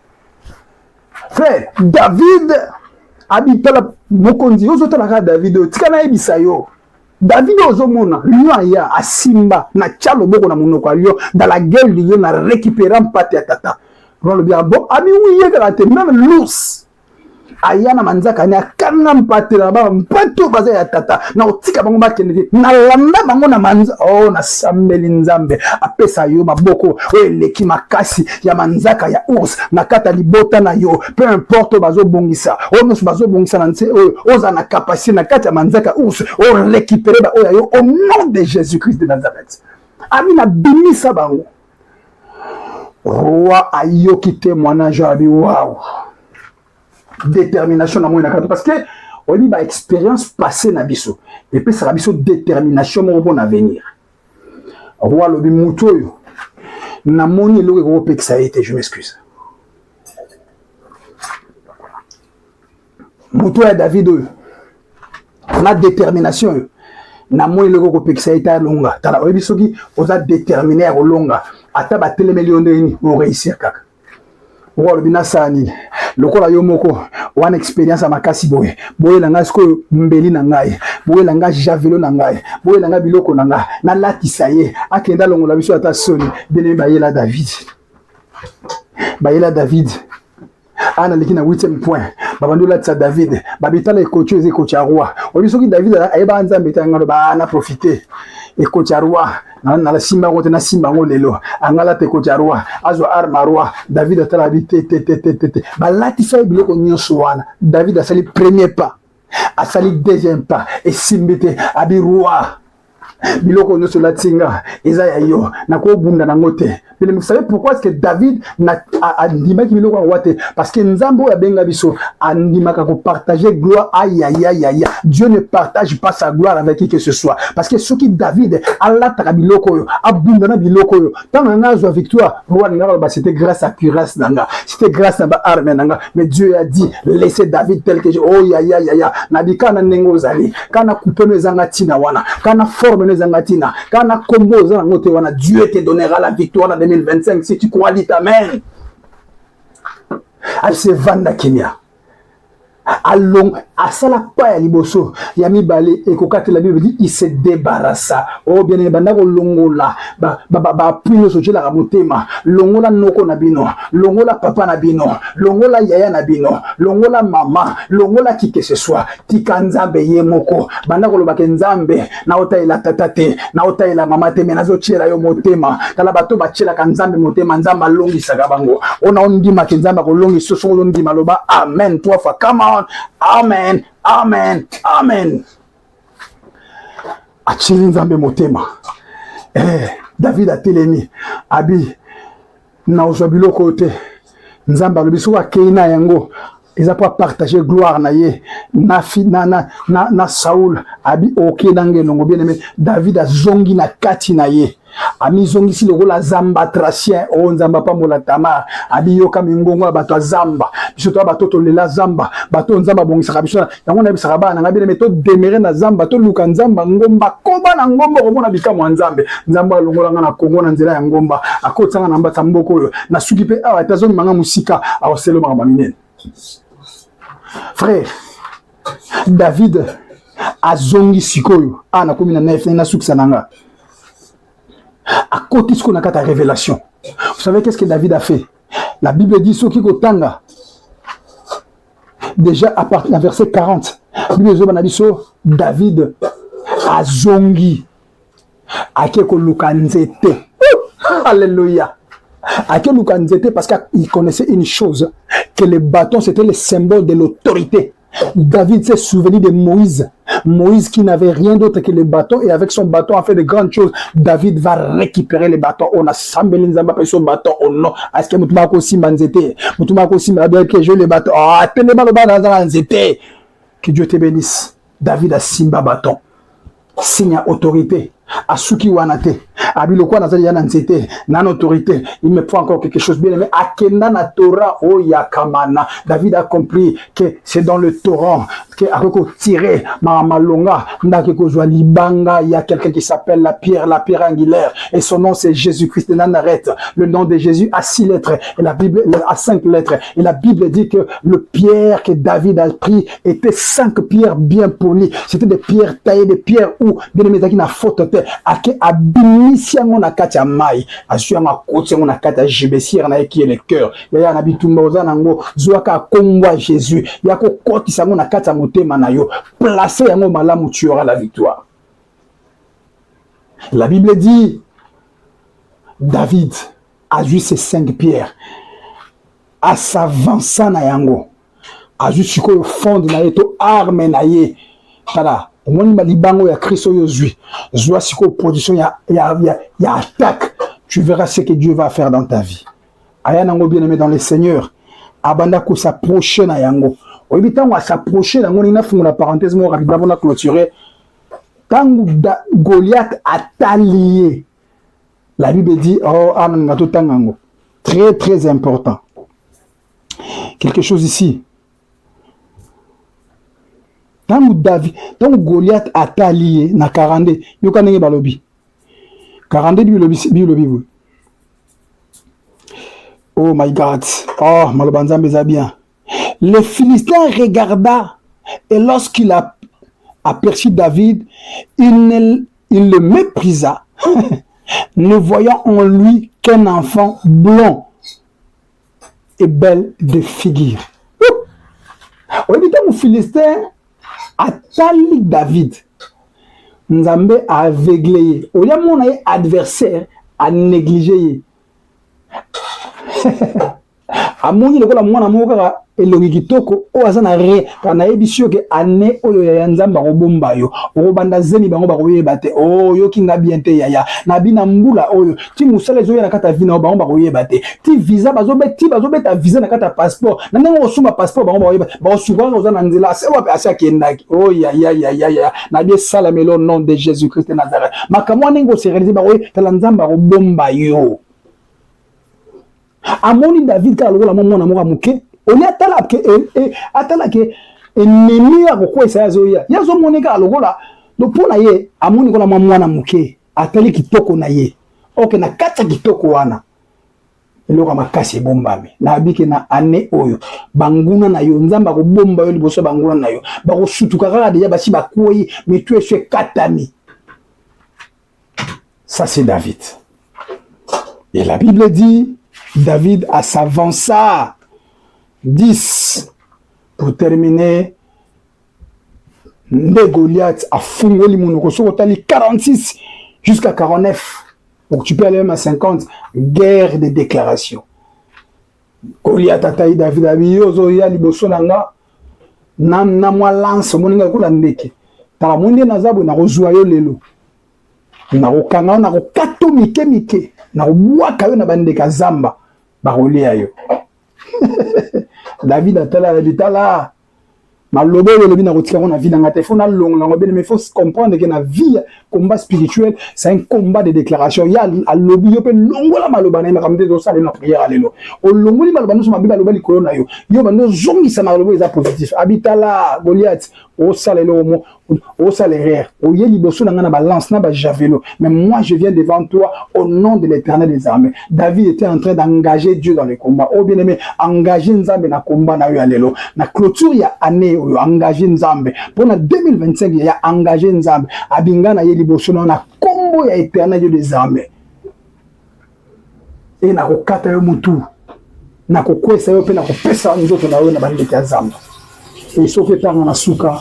Frère David abitala mokonzi ozotala ka David tikana ebisa yo David ozomona lion ya asimba na tshalo boko na munoko alio dans la gueule lion na récupérant pate ya tata. Le bien bon, ami oui, même l'ours. Ayana manzaka ni akana mpate na ba mpato baza ya tata na otika bango bakende na landa bango na manza oh na sambeli Nzambe apesa yo maboko eleki makasi ya manzaka ya ours na kata libota na yo peu importe bazo bongisa ono bazo bongisa na nse oza na capacité na kata ya manzaka ours o récupérer ba oya yo au nom de Jésus-Christ de Nazareth. Ami na bimisa bango. Roi ayoki témoignage abi waouh. Détermination na moi na parce que on dit ba expérience passée na biso et puis ça biso détermination mon bon avenir. Roi lobi mutoyo na moni lo ko pekisa été je m'excuse. Muto ya David na détermination na moni lo ko pekisa été longa tala obi soki oza déterminé à longa ata ba tele million de on réussir kaka. Roi lobi na sani lokola yo moko wana expérience makasi boye boye langa sko mbeli na ngai boye langa javelo na ngai boye langa biloko na ngai na latisa ye akenda longola biso ata soni bene bayela David ana leki na 8e point babando latisa David babitala ekocho eze kocha roi obisoki David ayeba Nzambe tanga ba na profiter ekocha roi na la simba ngote na simba ngolelo angala te kocha roi azo arma roi David atala bité balati fa biloko nyonso wana David asali premier pas asali deuxième pas et simbite abi roi biloko nyonso latinga eza ya yo na ko bunda na ngote. Mais vous savez pourquoi est-ce que David n'a andima ki biloko wate parce que Nzambo ya benga biso andima ka ko partager gloire aïe. Dieu ne partage pas sa gloire avec qui que ce soit parce que ce qui David Allah ta biloko yo abunda na biloko yo tant na zo victoire roi ngara ba c'était grâce à cuirasse nanga c'était grâce à ba arme nanga mais Dieu a dit laissez David tel que je oh ya nabika na nengo zali kana kupeno ezanga tina wana kana forme nezangatina kana kombo za ngote wana Dieu te donnera la victoire en 2025 si tu crois dit amen. Elle se vanda Kenya. Allons à sala pa ya liboso ya mibale ekokate la Bible dit il se débarrassa oh bien banda ko longola ba pino so jela motema longola noko na bino longola papa na bino longola yaya na bino longola mama longola qui que ce soit tika Nzambe ye moko banda ko loba ke Nzambe na otaila tatate na otaila mama te menazo chela yo motema kala bato ba chela ka Nzambe motema Nzambe longisa ka bango ona ondima ke Nzambe ko longisa so ondima loba amen toi fa come on. Amen, amen, amen. Achili Nzambe motema. David a télémi. Abi, na ozabilo côté. Nzamba lobiso wa keina yango. Ils ont pas partagé gloire na ye na Saoul abi oke nange longo bien aimé David a zongi na kati na ye ami zongi si le la zamba tracien o nzamba pa mola tamar abi yoka mingongo bato zamba biso to bato to lela zamba bato nzamba bongisa biso yango na bisaka bana nga bien aimé to demeurer na zamba to luka nzamba ngomba komba na ngomba ko mona bikamo nzambe nzamba longola nga na Kongo na nzela ya ngomba akotsanga na mbata mboko yo na suki pe awa tazomi manga musika awa selo manga minene. Frère, David a zongi sikoyo. Ah, na komi na nef na suksananga. À côté ce qu'on a qu'à ta révélation. Vous savez qu'est-ce que David a fait? La Bible dit ce qui kotanga. Déjà à partir du verset 40. La Bible dit David a zongi. Akeko lukanzete. Alléluia. Akeko lukanzete parce qu'il connaissait une chose. Que le bâton, c'était le symbole de l'autorité. David s'est souvenu de Moïse. Moïse qui n'avait rien d'autre que le bâton et avec son bâton a fait de grandes choses. David va récupérer le bâton. On a sambelé nzamba pe son bâton au nom. Est-ce que mutuma ko simba nzete? Mutuma ko simba bien que je le bâton. Ah, tenez pas le bâton nzete. Que Dieu te bénisse. David a simba bâton. Signe autorité. Asuki wanate. Abiloko nazali yana nzete. Nan autorité. Il me faut encore quelque chose bien aimé. Akenda na Torah o yakamana. David a compris que c'est dans le Torah que Akoko tiré Mamalonga. Ndakeko joa libanga. Il y a quelqu'un qui s'appelle la pierre angulaire. Et son nom c'est Jésus-Christ de Nazareth. Le nom de Jésus a 6 lettres. Et la Bible a 5 lettres. Et la Bible dit que le pierre que David a pris était 5 pierres bien polies. C'était des pierres taillées, des pierres où bien aimé qui n'a faute. Ake abinisi yango na kati ya mai asu yango akoti yango na kati ya jibesir na qui est le cœur ya na bitumba oza nango zwaka kongwa Jésus ya ko kotisa yango na kati ya motema na yo placer yango malamu tu auras la victoire. La Bible dit David a juste ces 5 pierres à s'avancer na yango a juste ko fond na yeto arme na ye tala. Omoni malibango ya Kristo yozui. Zwa siko position ya attaque. Tu verras ce que Dieu va faire dans ta vie. Aya nango bien aimé dans le Seigneur. Abanda ko s'approcher na yango. Oyebi tango s'approcher nango ni na fungu la parenthèse mo rapidement na clôturer. Tango Goliath a talié. La Bible dit oh amen ngato tangango. Très très important. Quelque chose ici. Tant Goliath a talié na 42, yoka nenge balobi. 42 bilobi. Oh my God. Oh, malobanza mbeza bien. Le Philistin regarda et lorsqu'il a aperçu David, il le méprisa, ne voyant en lui qu'un enfant blond et belle de figure. Oh, le Philistin atali David. Nzambe a aveuglé. Au lieu mon adversaire a négligé. Amoni le kola mwana moka elongi kitoko o azana re kana ebisio ke ane oyo ya nzamba robomba yo robanda zeni bango ba koyeba te o yo kinga bien te yaya na bina mbula oyo ti musala zo ya kata vina bango ba koyeba te ti visa bazobeta visa na kata passeport na ndengo osuma passeport bango ba koyeba ba osuka ozana nzela se wa asa kendaki o ya na bien salamelo nom de Jésus Christ de Nazareth makamwa nengo se réaliser ba koyeba tala nzamba robomba yo. Amoni David ka lokola mwana moka muke oli atala ke atala ke ennemi ya ko esa yazoya yazo moneka lokola do pona ye amoni kola mwana muke atali kitoko na ye oke na kata kitoko wana eloko makasi bombami na abike na ane oyo banguna na yo nzamba ko bomba yo liboso banguna na yo ba ko sutuka kaka deja basi bakoyi mais tu es katami. Ça c'est David. Et la Bible dit David a s'avança 10 pour terminer. Nde Goliath a fungoli monoko sokotali 46 jusqu'à 49. Donc tu peux aller même à 50. Guerre de déclaration. Goliath a taillé David abiyozo ya liboso nanga na mwa lance moninga kula ndeke. Tala monde nazabu na rozwa yo lelo. na kokanga na kokato mike mike na kobwaka yo na bandeka zamba bakolia yo. David atala bitala malobo lobi na kotika na vie na ngate faut na longa ngo bien mais faut comprendre que na vie combat spirituel c'est un combat de déclaration ya alobi yo pe longola maloba na makamde zo sala na prière alelo o longoli maloba no so mabiba loba likolo na yo yo bando zongisa maloba eza positif abitala Goliath o sala le mo o salaire o ye liboso na ngana balance na ba javelot mais moi je viens devant toi au nom de l'Éternel des armées. David était en train d'engager Dieu dans le combat. Oh bien aimé, engager Nzambe na combat na yo alelo na clôture ya année o engager Nzambe pour na 2025 ya engager Nzambe abinga na ye liboso na kombo ya Éternel Dieu des armées et na kokata yo mutu na kokwesa yo pe na kopesa nzoto na yo na bandeke ya zamba et soki tanga na suka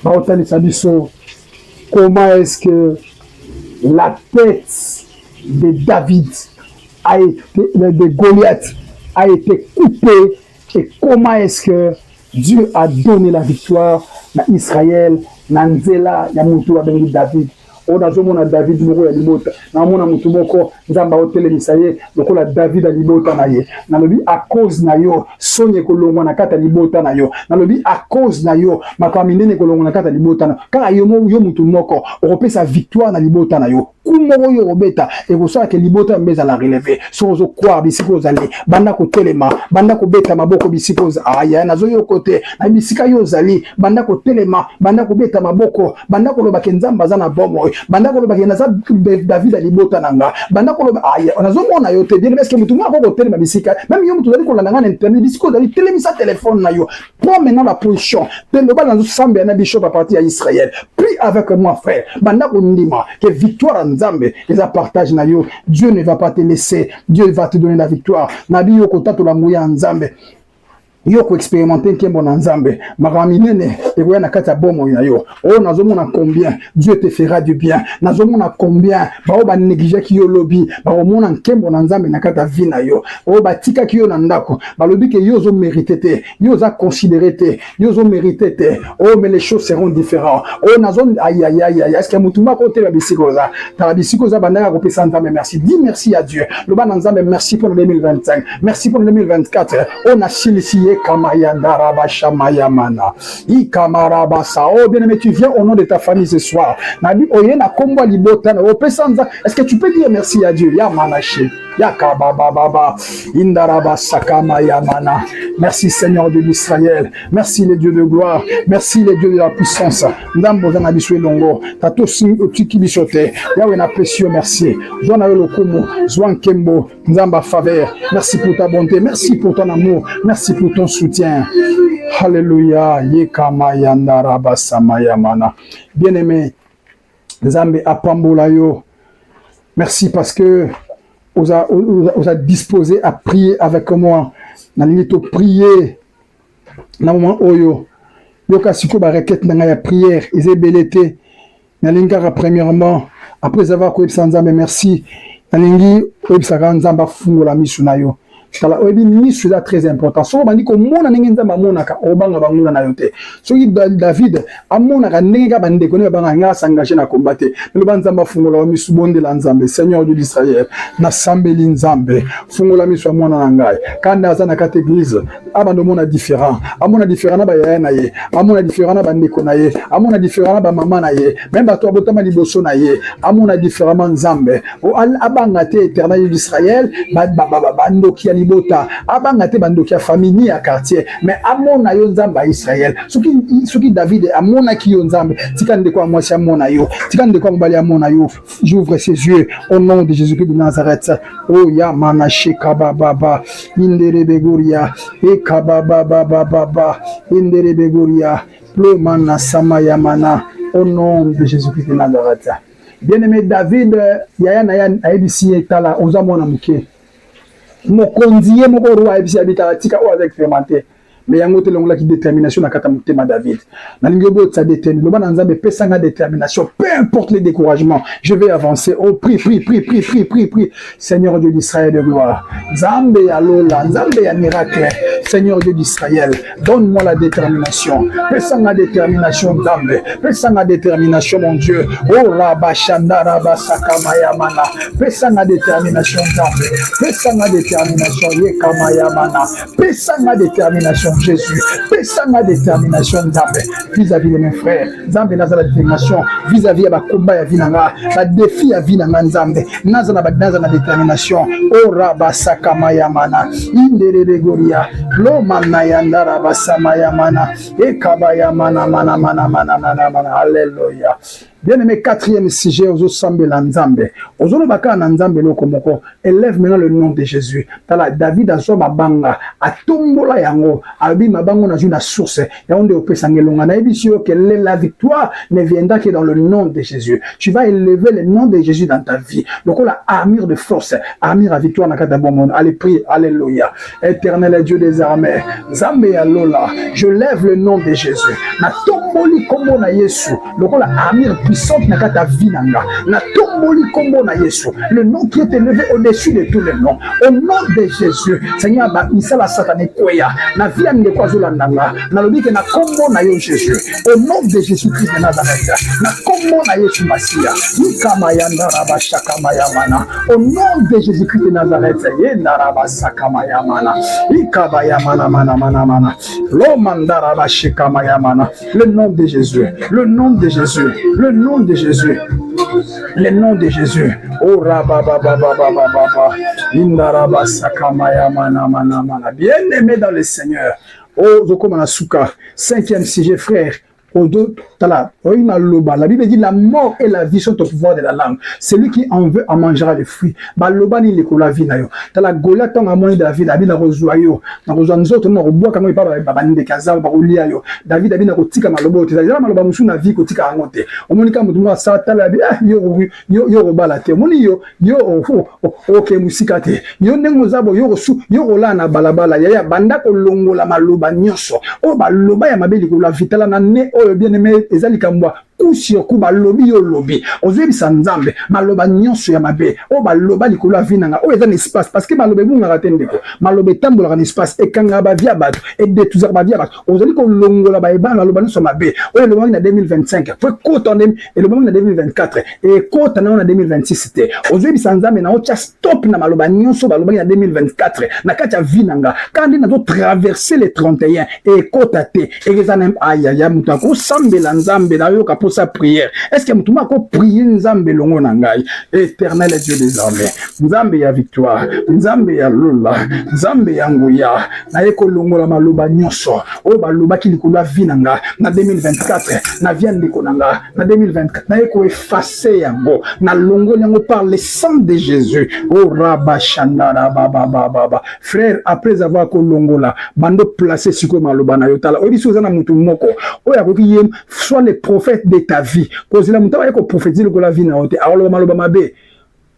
baotanisa biso comment est-ce que la tête de David a été, de Goliath a été coupée et comment est-ce que Dieu a donné la victoire à Israël, na nzela ya mutu wa bengi David. On a zomona David moko ya libota na mona mutu moko nzamba hotele misaye lokola David a libota na ye na lobi à cause na yo sonye kolongwa na kata libota na yo na lobi à cause na yo makamine kolongwa na kata libota na ka yo mutu moko opesa victoire na libota na yo kumo yo obeta e ko sa ke libota mbeza la relever so zo kwa bisiko zali banda ko telema banda ko beta maboko bisiko aya na zo yo kote na bisika yo zali banda ko telema banda ko beta maboko banda ko loba kenzamba za na bomo banda ko loba kenaza David alibota nanga banda ko loba aya na zo mona yo te bien parce que mutu ngako ko telema bisika même yo mutu zali ko langa na internet bisiko zali telemisa téléphone na yo prends maintenant la position te loba na zo sambe na bishop à partir à Israël prie avec moi frère banda ko ndima que victoire Nzambe les partage na yo Dieu ne va pas te laisser Dieu va te donner la victoire nabi yo kotato la nguya Nzambe yo ko expérimenter kembo na Nzambe maraminene e ko na kata bomo na yo o nazomona combien Dieu te fera du bien nazomona combien ba o ba négliger ki yo lobi ba o mona kembo na Nzambe na kata vie na yo o ba tika ki yo na ndako ba lobi ke yo zo mériter te yo za considérer te yo zo mériter te oh mais les choses seront différentes oh nazom aïe aïe aïe est-ce que mutuma ko te ba bisikoza ta bisikoza bandaka ko pesa Nzambe merci dis merci à Dieu le ba Nzambe merci pour 2025 merci pour 2024 on a chilisi Oh bien aimé, tu viens au nom de ta famille ce soir. Est-ce que tu peux dire merci à Dieu? Merci Seigneur de l'Israël. Merci les dieux de gloire. Merci les dieux de la puissance. Merci pour ta bonté. Merci pour ton amour. Merci pour ton soutien. Alléluia. Bien-aimé, Nzambe apambola yo. Merci parce que vous a disposé à prier avec moi. Na limite prier. Na moment oyo. Yoka siko ba requête na ya prière, ezebelete. Na lingara premièrement, après avoir koyeb Nzambe merci. Na lingi koyeb Nzamba fungola misu na yo. Kala oyebi misu eza très important. So bandi ko mona ndenge Nzamba monaka obanga banguna na yo te. Soki David amonaka ndenge ka bande ko ne banga nga s'engager na combattre. Le Nzamba fungola misu bonde la Nzambe, Seigneur de l'Israël, na sambeli Nzambe, fungola misu mona na ngai. Kanda za na kate église, abando mona différent. Amona différent na ba ya na ye, amona différent na bande ko na ye, amona différent na ba mama na ye, même ba to botama liboso na ye, amona différemment Nzambe. O abanga te Éternel d'Israël, bandoki libota abanga te bandoki ya famille ya quartier mais amona yo Nzamba Israël soki David amona ki yo Nzambe tika ndeko mwasi amona yo tika ndeko mbali amona yo. J'ouvre ses yeux au nom de Jésus-Christ de Nazareth. Oh ya manashe kababa indere beguria e kababa baba indere beguria plomana sama yamana au nom de Jésus-Christ de Nazareth. Bien-aimé David yaya na ya abisi etala ozamona muke mokondiye moko roi ebisi habita tika o avec expérimenté mais yango te longola qui détermination na kata mutema David na lingebo sa détermination loba na nzambe pesa nga détermination peu importe les découragements je vais avancer oh prie Seigneur Dieu d'Israël de gloire nzambe ya lola nzambe ya miracle Seigneur Dieu d'Israël donne-moi la détermination pesa nga détermination nzambe pesa nga détermination mon Dieu oh raba shandara basakama ya mana pesa nga détermination nzambe pesa nga détermination ye kama ya mana pesa nga détermination Jésus pesa nga détermination nzambe vis-à-vis de mes frères nzambe naza la détermination vis-à-vis ya bakomba ya vinanga la défi ya vinanga nzambe naza na détermination oh raba sakama ya mana indere goria lo mana yandara basama ya mana e kaba ya mana alléluia. Bien-aimé, quatrième sujet, aux sambela nzambe. Aux autres baka na nzambe loko moko. Élève maintenant le nom de Jésus. Tala David azo mabanga, atombola yango, albi mabango na une source. Yaonde opesangelonga na ebisio que la victoire ne viendra que dans le nom de Jésus. Tu vas élever le nom de Jésus dans ta vie. Donc la armure de force, armure à victoire na kata bon monde. Allez prie, alléluia. Éternel Dieu des armées, nzambe ya lola, je lève le nom de Jésus. Na tomboli kombo na Yesu. Donc la armure puissante na kata vinanga na tomboli kombo na Yesu le nom qui est élevé au-dessus de tous les noms au nom de Jésus Seigneur ba misala satane koya na via ndeko azolandanga na lobi ke na kombo na yo Jésus au nom de Jésus-Christ de Nazareth na kombo na Yesu Masia kama yanda raba shakama yamana au nom de Jésus-Christ de Nazareth yenda raba sakama yamana ikaba yamana mana lo mandara ba shikama yamana le nom de Jésus le nom de Jésus le nom de Jésus, le nom de Jésus. Oh Indaraba Sakamaya mana. Bien aimé dans le Seigneur. Oh Zokomanasuka. Cinquième sujet, frère. La Bible dit la mort et la vie sont au pouvoir de la langue. Celui qui en veut en mangera les fruits. Baloba ni lekola vie na yo. Tala gola tanga moni David na rozwa yo. Na rozwa nzoto na roboa kama ipa ba nde kaza ba ulia yo. David abina kotika maloba te. Tala maloba musu na vie kotika angote. Omoni ka mutu sa tala bi yo robala te. Omoni yo okay musika te. Yo nengo zabo yo rola na balabala ya banda ko longola maloba nyonso. O baloba ya mabeli kola vitala na ne oyo bien aimé ezali kambwa sur coup balobi yo lobi ozebi sanzambe maloba nyonso ya mabe o baloba likolo avinanga o ezan espace parce que maloba bunga ratendeko maloba tambola kan espace e kanga ba via bato e détruire ba via bato ozali ko longola ba eba maloba nyonso mabe o le moment na 2025 faut kota ndem et le moment na 2024 et kota na 2026 te ozebi sanzambe na o cha stop na maloba nyonso baloba na 2024 na kati vinanga kandi na do traverser les 31 et kota te e ezana aya ya mutako sambela nzambe na yo kapo sa prière. Est-ce que mutuma ko prier nzambe longo na ngai? Éternel Dieu des armées. Nzambe ya victoire, nzambe ya lola, nzambe ya nguya. Na yeko longo la maloba nyonso. O baloba ki likolo vinanga na 2024, na viande konanga na 2024. Na yeko effacer yango, na longo yango par le sang de Jésus. O rabashanda baba. Frère, après avoir ko longo la, bando placé sur maloba na yotala. Obi sozana mutu moko. O ya ko ki yem soit les prophètes de ta vie. Parce que la mouta va prophétiser le la vie na ote. Alors le maloba mabe.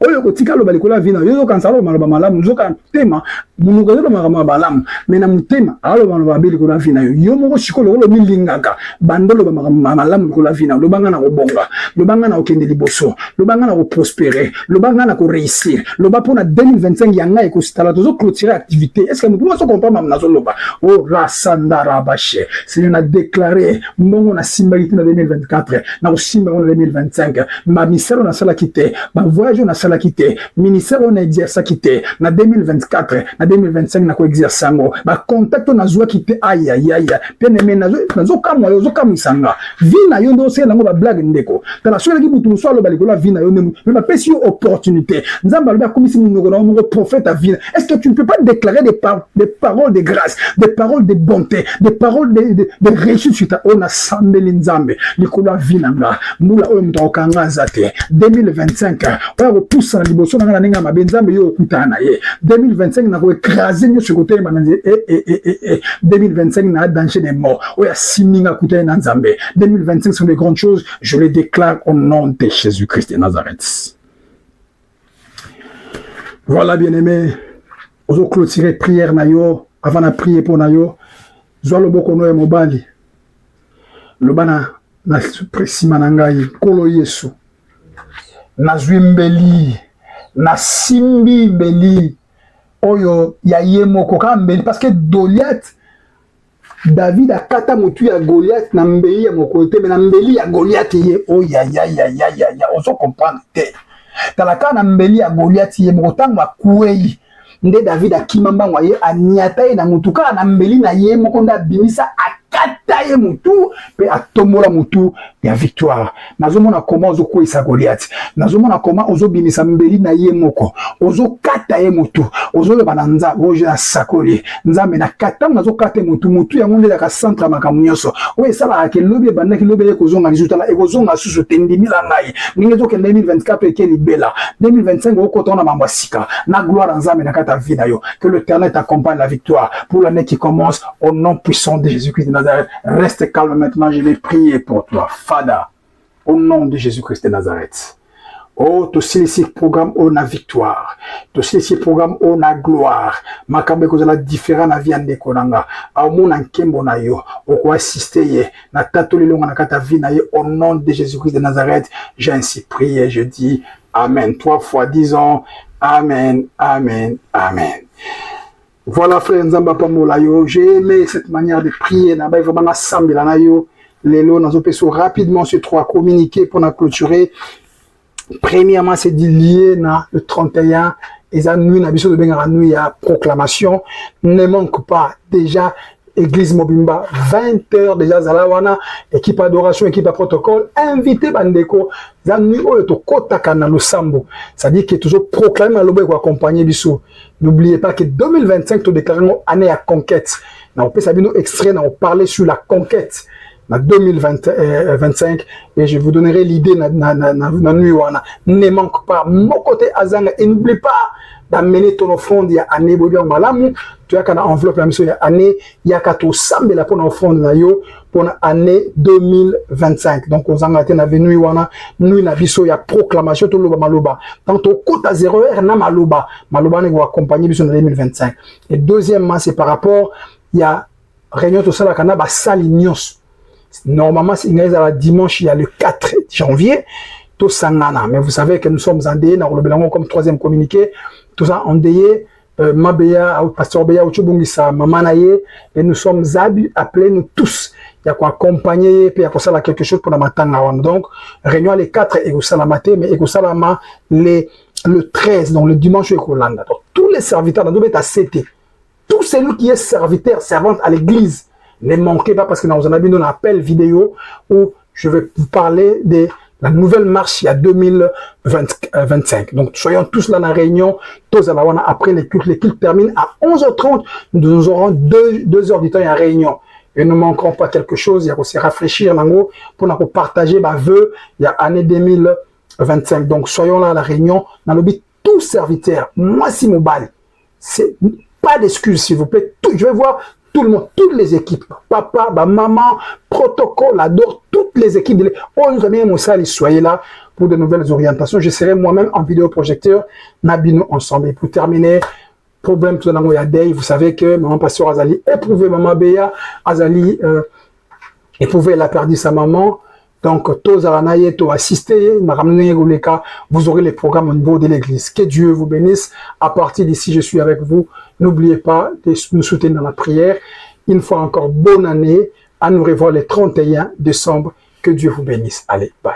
Oyo ko tika lo balikola vina yo kan salo maloba malamu zo kan tema munuga lo maloba malamu mena mutema alo maloba balikola vina yo moko shikolo lo milingaka bandolo ba malamu ko la vina lo banga na ko bonga lo banga na okende liboso lo banga na ko prospérer lo banga na ko réussir lo ba pona 2025 yanga ko stala to zo clôturer activité est-ce que nous so comprendre mam na zo loba o rasanda rabache c'est on a déclaré mbongo na simba kiti na 2024 na ko simba na 2025 ma misero na sala kité ba voyage na sala quitté ministère on exerce quitté na 2024 na 2025 na ko exerce ngo ba contact na zo quitté aïe bien aimé na zo kamwa yo zo kamisanga vina yo ndo se nango ba blague ndeko tala so ki mutu so lo balikola vina yo ndemu mais ba pesi opportunité nzamba ba komisi munoko na mo prophète à vina est-ce que tu ne peux pas déclarer des paroles de grâce des paroles de bonté des paroles de réussite sur ta ona sambeli nzambe likola vina nga mula oyo mutokanga zate 2025 oyo pousse na liboso na nga ma benzambe yo kutana ye 2025 na ko écraser nyo sur côté mananze 2025 na danger des morts oya siminga kutana na nzambe 2025 sont des grandes choses je les déclare au nom de Jésus-Christ de Nazareth. Voilà bien aimé, ozo clôturer prière na yo avant de prier pour na yo zwa loboko no ya mobali loba na nsima na ngai nkolo Yesu nazwi mbeli nasimbi mbeli oyo ya ye moko kaka mbeli parce que Goliath David akata motu ya Goliath na mbeli ya moko te mais na mbeli ya Goliath ye oh ya ozo comprendre te talaka na mbeli ya Goliath ye moko tango akuei nde David akimamba ngwa ye aniata ye na motu kaka na mbeli na ye moko nda bimisa akata ye motu pe atomola motu ya victoire nazomona comment ozo kwesa Goliath nazomona comment ozo bimisa mbeli na ye moko ozo kata ye motu ozo le bananza oje na sakoli nzambe na kata nazo kata motu ya ngonde ka centre makamunyoso we sala ke lobi bandaki lobi ye kozonga lisuta e kozonga susu tendimila ngai ninge zo ke 2024 e ke libela 2025 okotona mambo sika na gloire nzambe na kata vie na yo que l'Éternel t'accompagne la victoire pour l'année qui commence au nom puissant de Jésus-Christ de Nazareth. Reste calme maintenant, je vais prier pour toi. Fada, au nom de Jésus-Christ de Nazareth. Oh, tout ceci programme on a victoire. Tout ceci programme on a gloire. Makabe kozala différent na vie ande konanga. Au mon ankembo na yo. Oko assister ye. Na tatoli longa na kata vie na yo. Au nom de Jésus-Christ de Nazareth, j'ai ainsi prié. Je dis Amen. 3 fois, disons Amen, Amen, Amen. Voilà, frère Nzamba Pamola yo. J'ai aimé cette manière de prier. N'a pas vraiment ensemble là yo. Lélo, nous avons rapidement ces 3 communiqués pour nous clôturer. Premièrement, c'est lié na le 31. Et ça, nous, n'abusons de bien nous, il y a proclamation. Ne manque pas déjà. Église Mobimba, 20h déjà, Zalawana, équipe adoration, équipe à protocole, invité Bandeko, Zanui Oyoto Kota Kanalo Sambo. Ça dit que toujours proclamé à l'obé pour accompagner Bissou. N'oubliez pas que 2025, tout déclaré année à conquête. On peut savoir nos extraits, on parlait sur la conquête. En 2025, et je vous donnerai l'idée ne manque pas mon côté Azanga et n'oublie pas d'amener ton offrande il y a année bodia malamu tu as kana enveloppe la mission il y a année il y a kato sambe la pour offrande na yo pour année 2025 donc aux angate na venu wana nous na biso ya proclamation to loba maloba tantôt kota 0 na maloba ne va accompagner biso en 2025 et deuxièmement c'est par rapport il y a réunion to sala kana ba salinios. Normalement, c'est dimanche, il y a le 4 janvier, tout ça, mais vous savez que nous sommes endeuillés, dans le Bélango comme 3e communiqué, tout ça endeuillé, Mabéa, Pasteur Béa, Uchubungisa, Mamanaye, et nous sommes appelés, nous tous, il y a quoi accompagner, puis il y a quoi ça, quelque chose pour la matin. Donc, réunion les 4 et au Salamate, mais au Salama, le 13, donc le dimanche, donc tous les serviteurs, dans le à 7, tout celui qui est serviteur, servante à l'église, ne manquez pas parce que nous avons un appel vidéo où je vais vous parler de la nouvelle marche il y a 2025. Donc, soyons tous là dans la réunion. Tous à la wana après les cultes terminent à 11h30. Nous aurons 2 heures du temps en réunion. Et nous ne manquerons pas quelque chose. Il y a aussi rafraîchir pour nous partager ma vœu. Il y a année 2025. Donc, soyons là à la réunion. Dans le but, tout serviteur, moi, si mon bal, c'est pas d'excuses, s'il vous plaît. Je vais voir tout le monde, toutes les équipes, papa, maman, protocole, adore, toutes les équipes. Soyez là pour de nouvelles orientations. Je serai moi-même en vidéoprojecteur, Nabino ensemble. Et pour terminer, problème tout dans le vous savez que maman pasteur Azali éprouvait maman Béa, Azali éprouvait, elle a perdu sa maman. Donc, tous à la naïe, tous assister, vous aurez les programmes au niveau de l'église. Que Dieu vous bénisse. À partir d'ici, je suis avec vous. N'oubliez pas de nous soutenir dans la prière. Une fois encore, bonne année. À nous revoir le 31 décembre. Que Dieu vous bénisse. Allez, bye.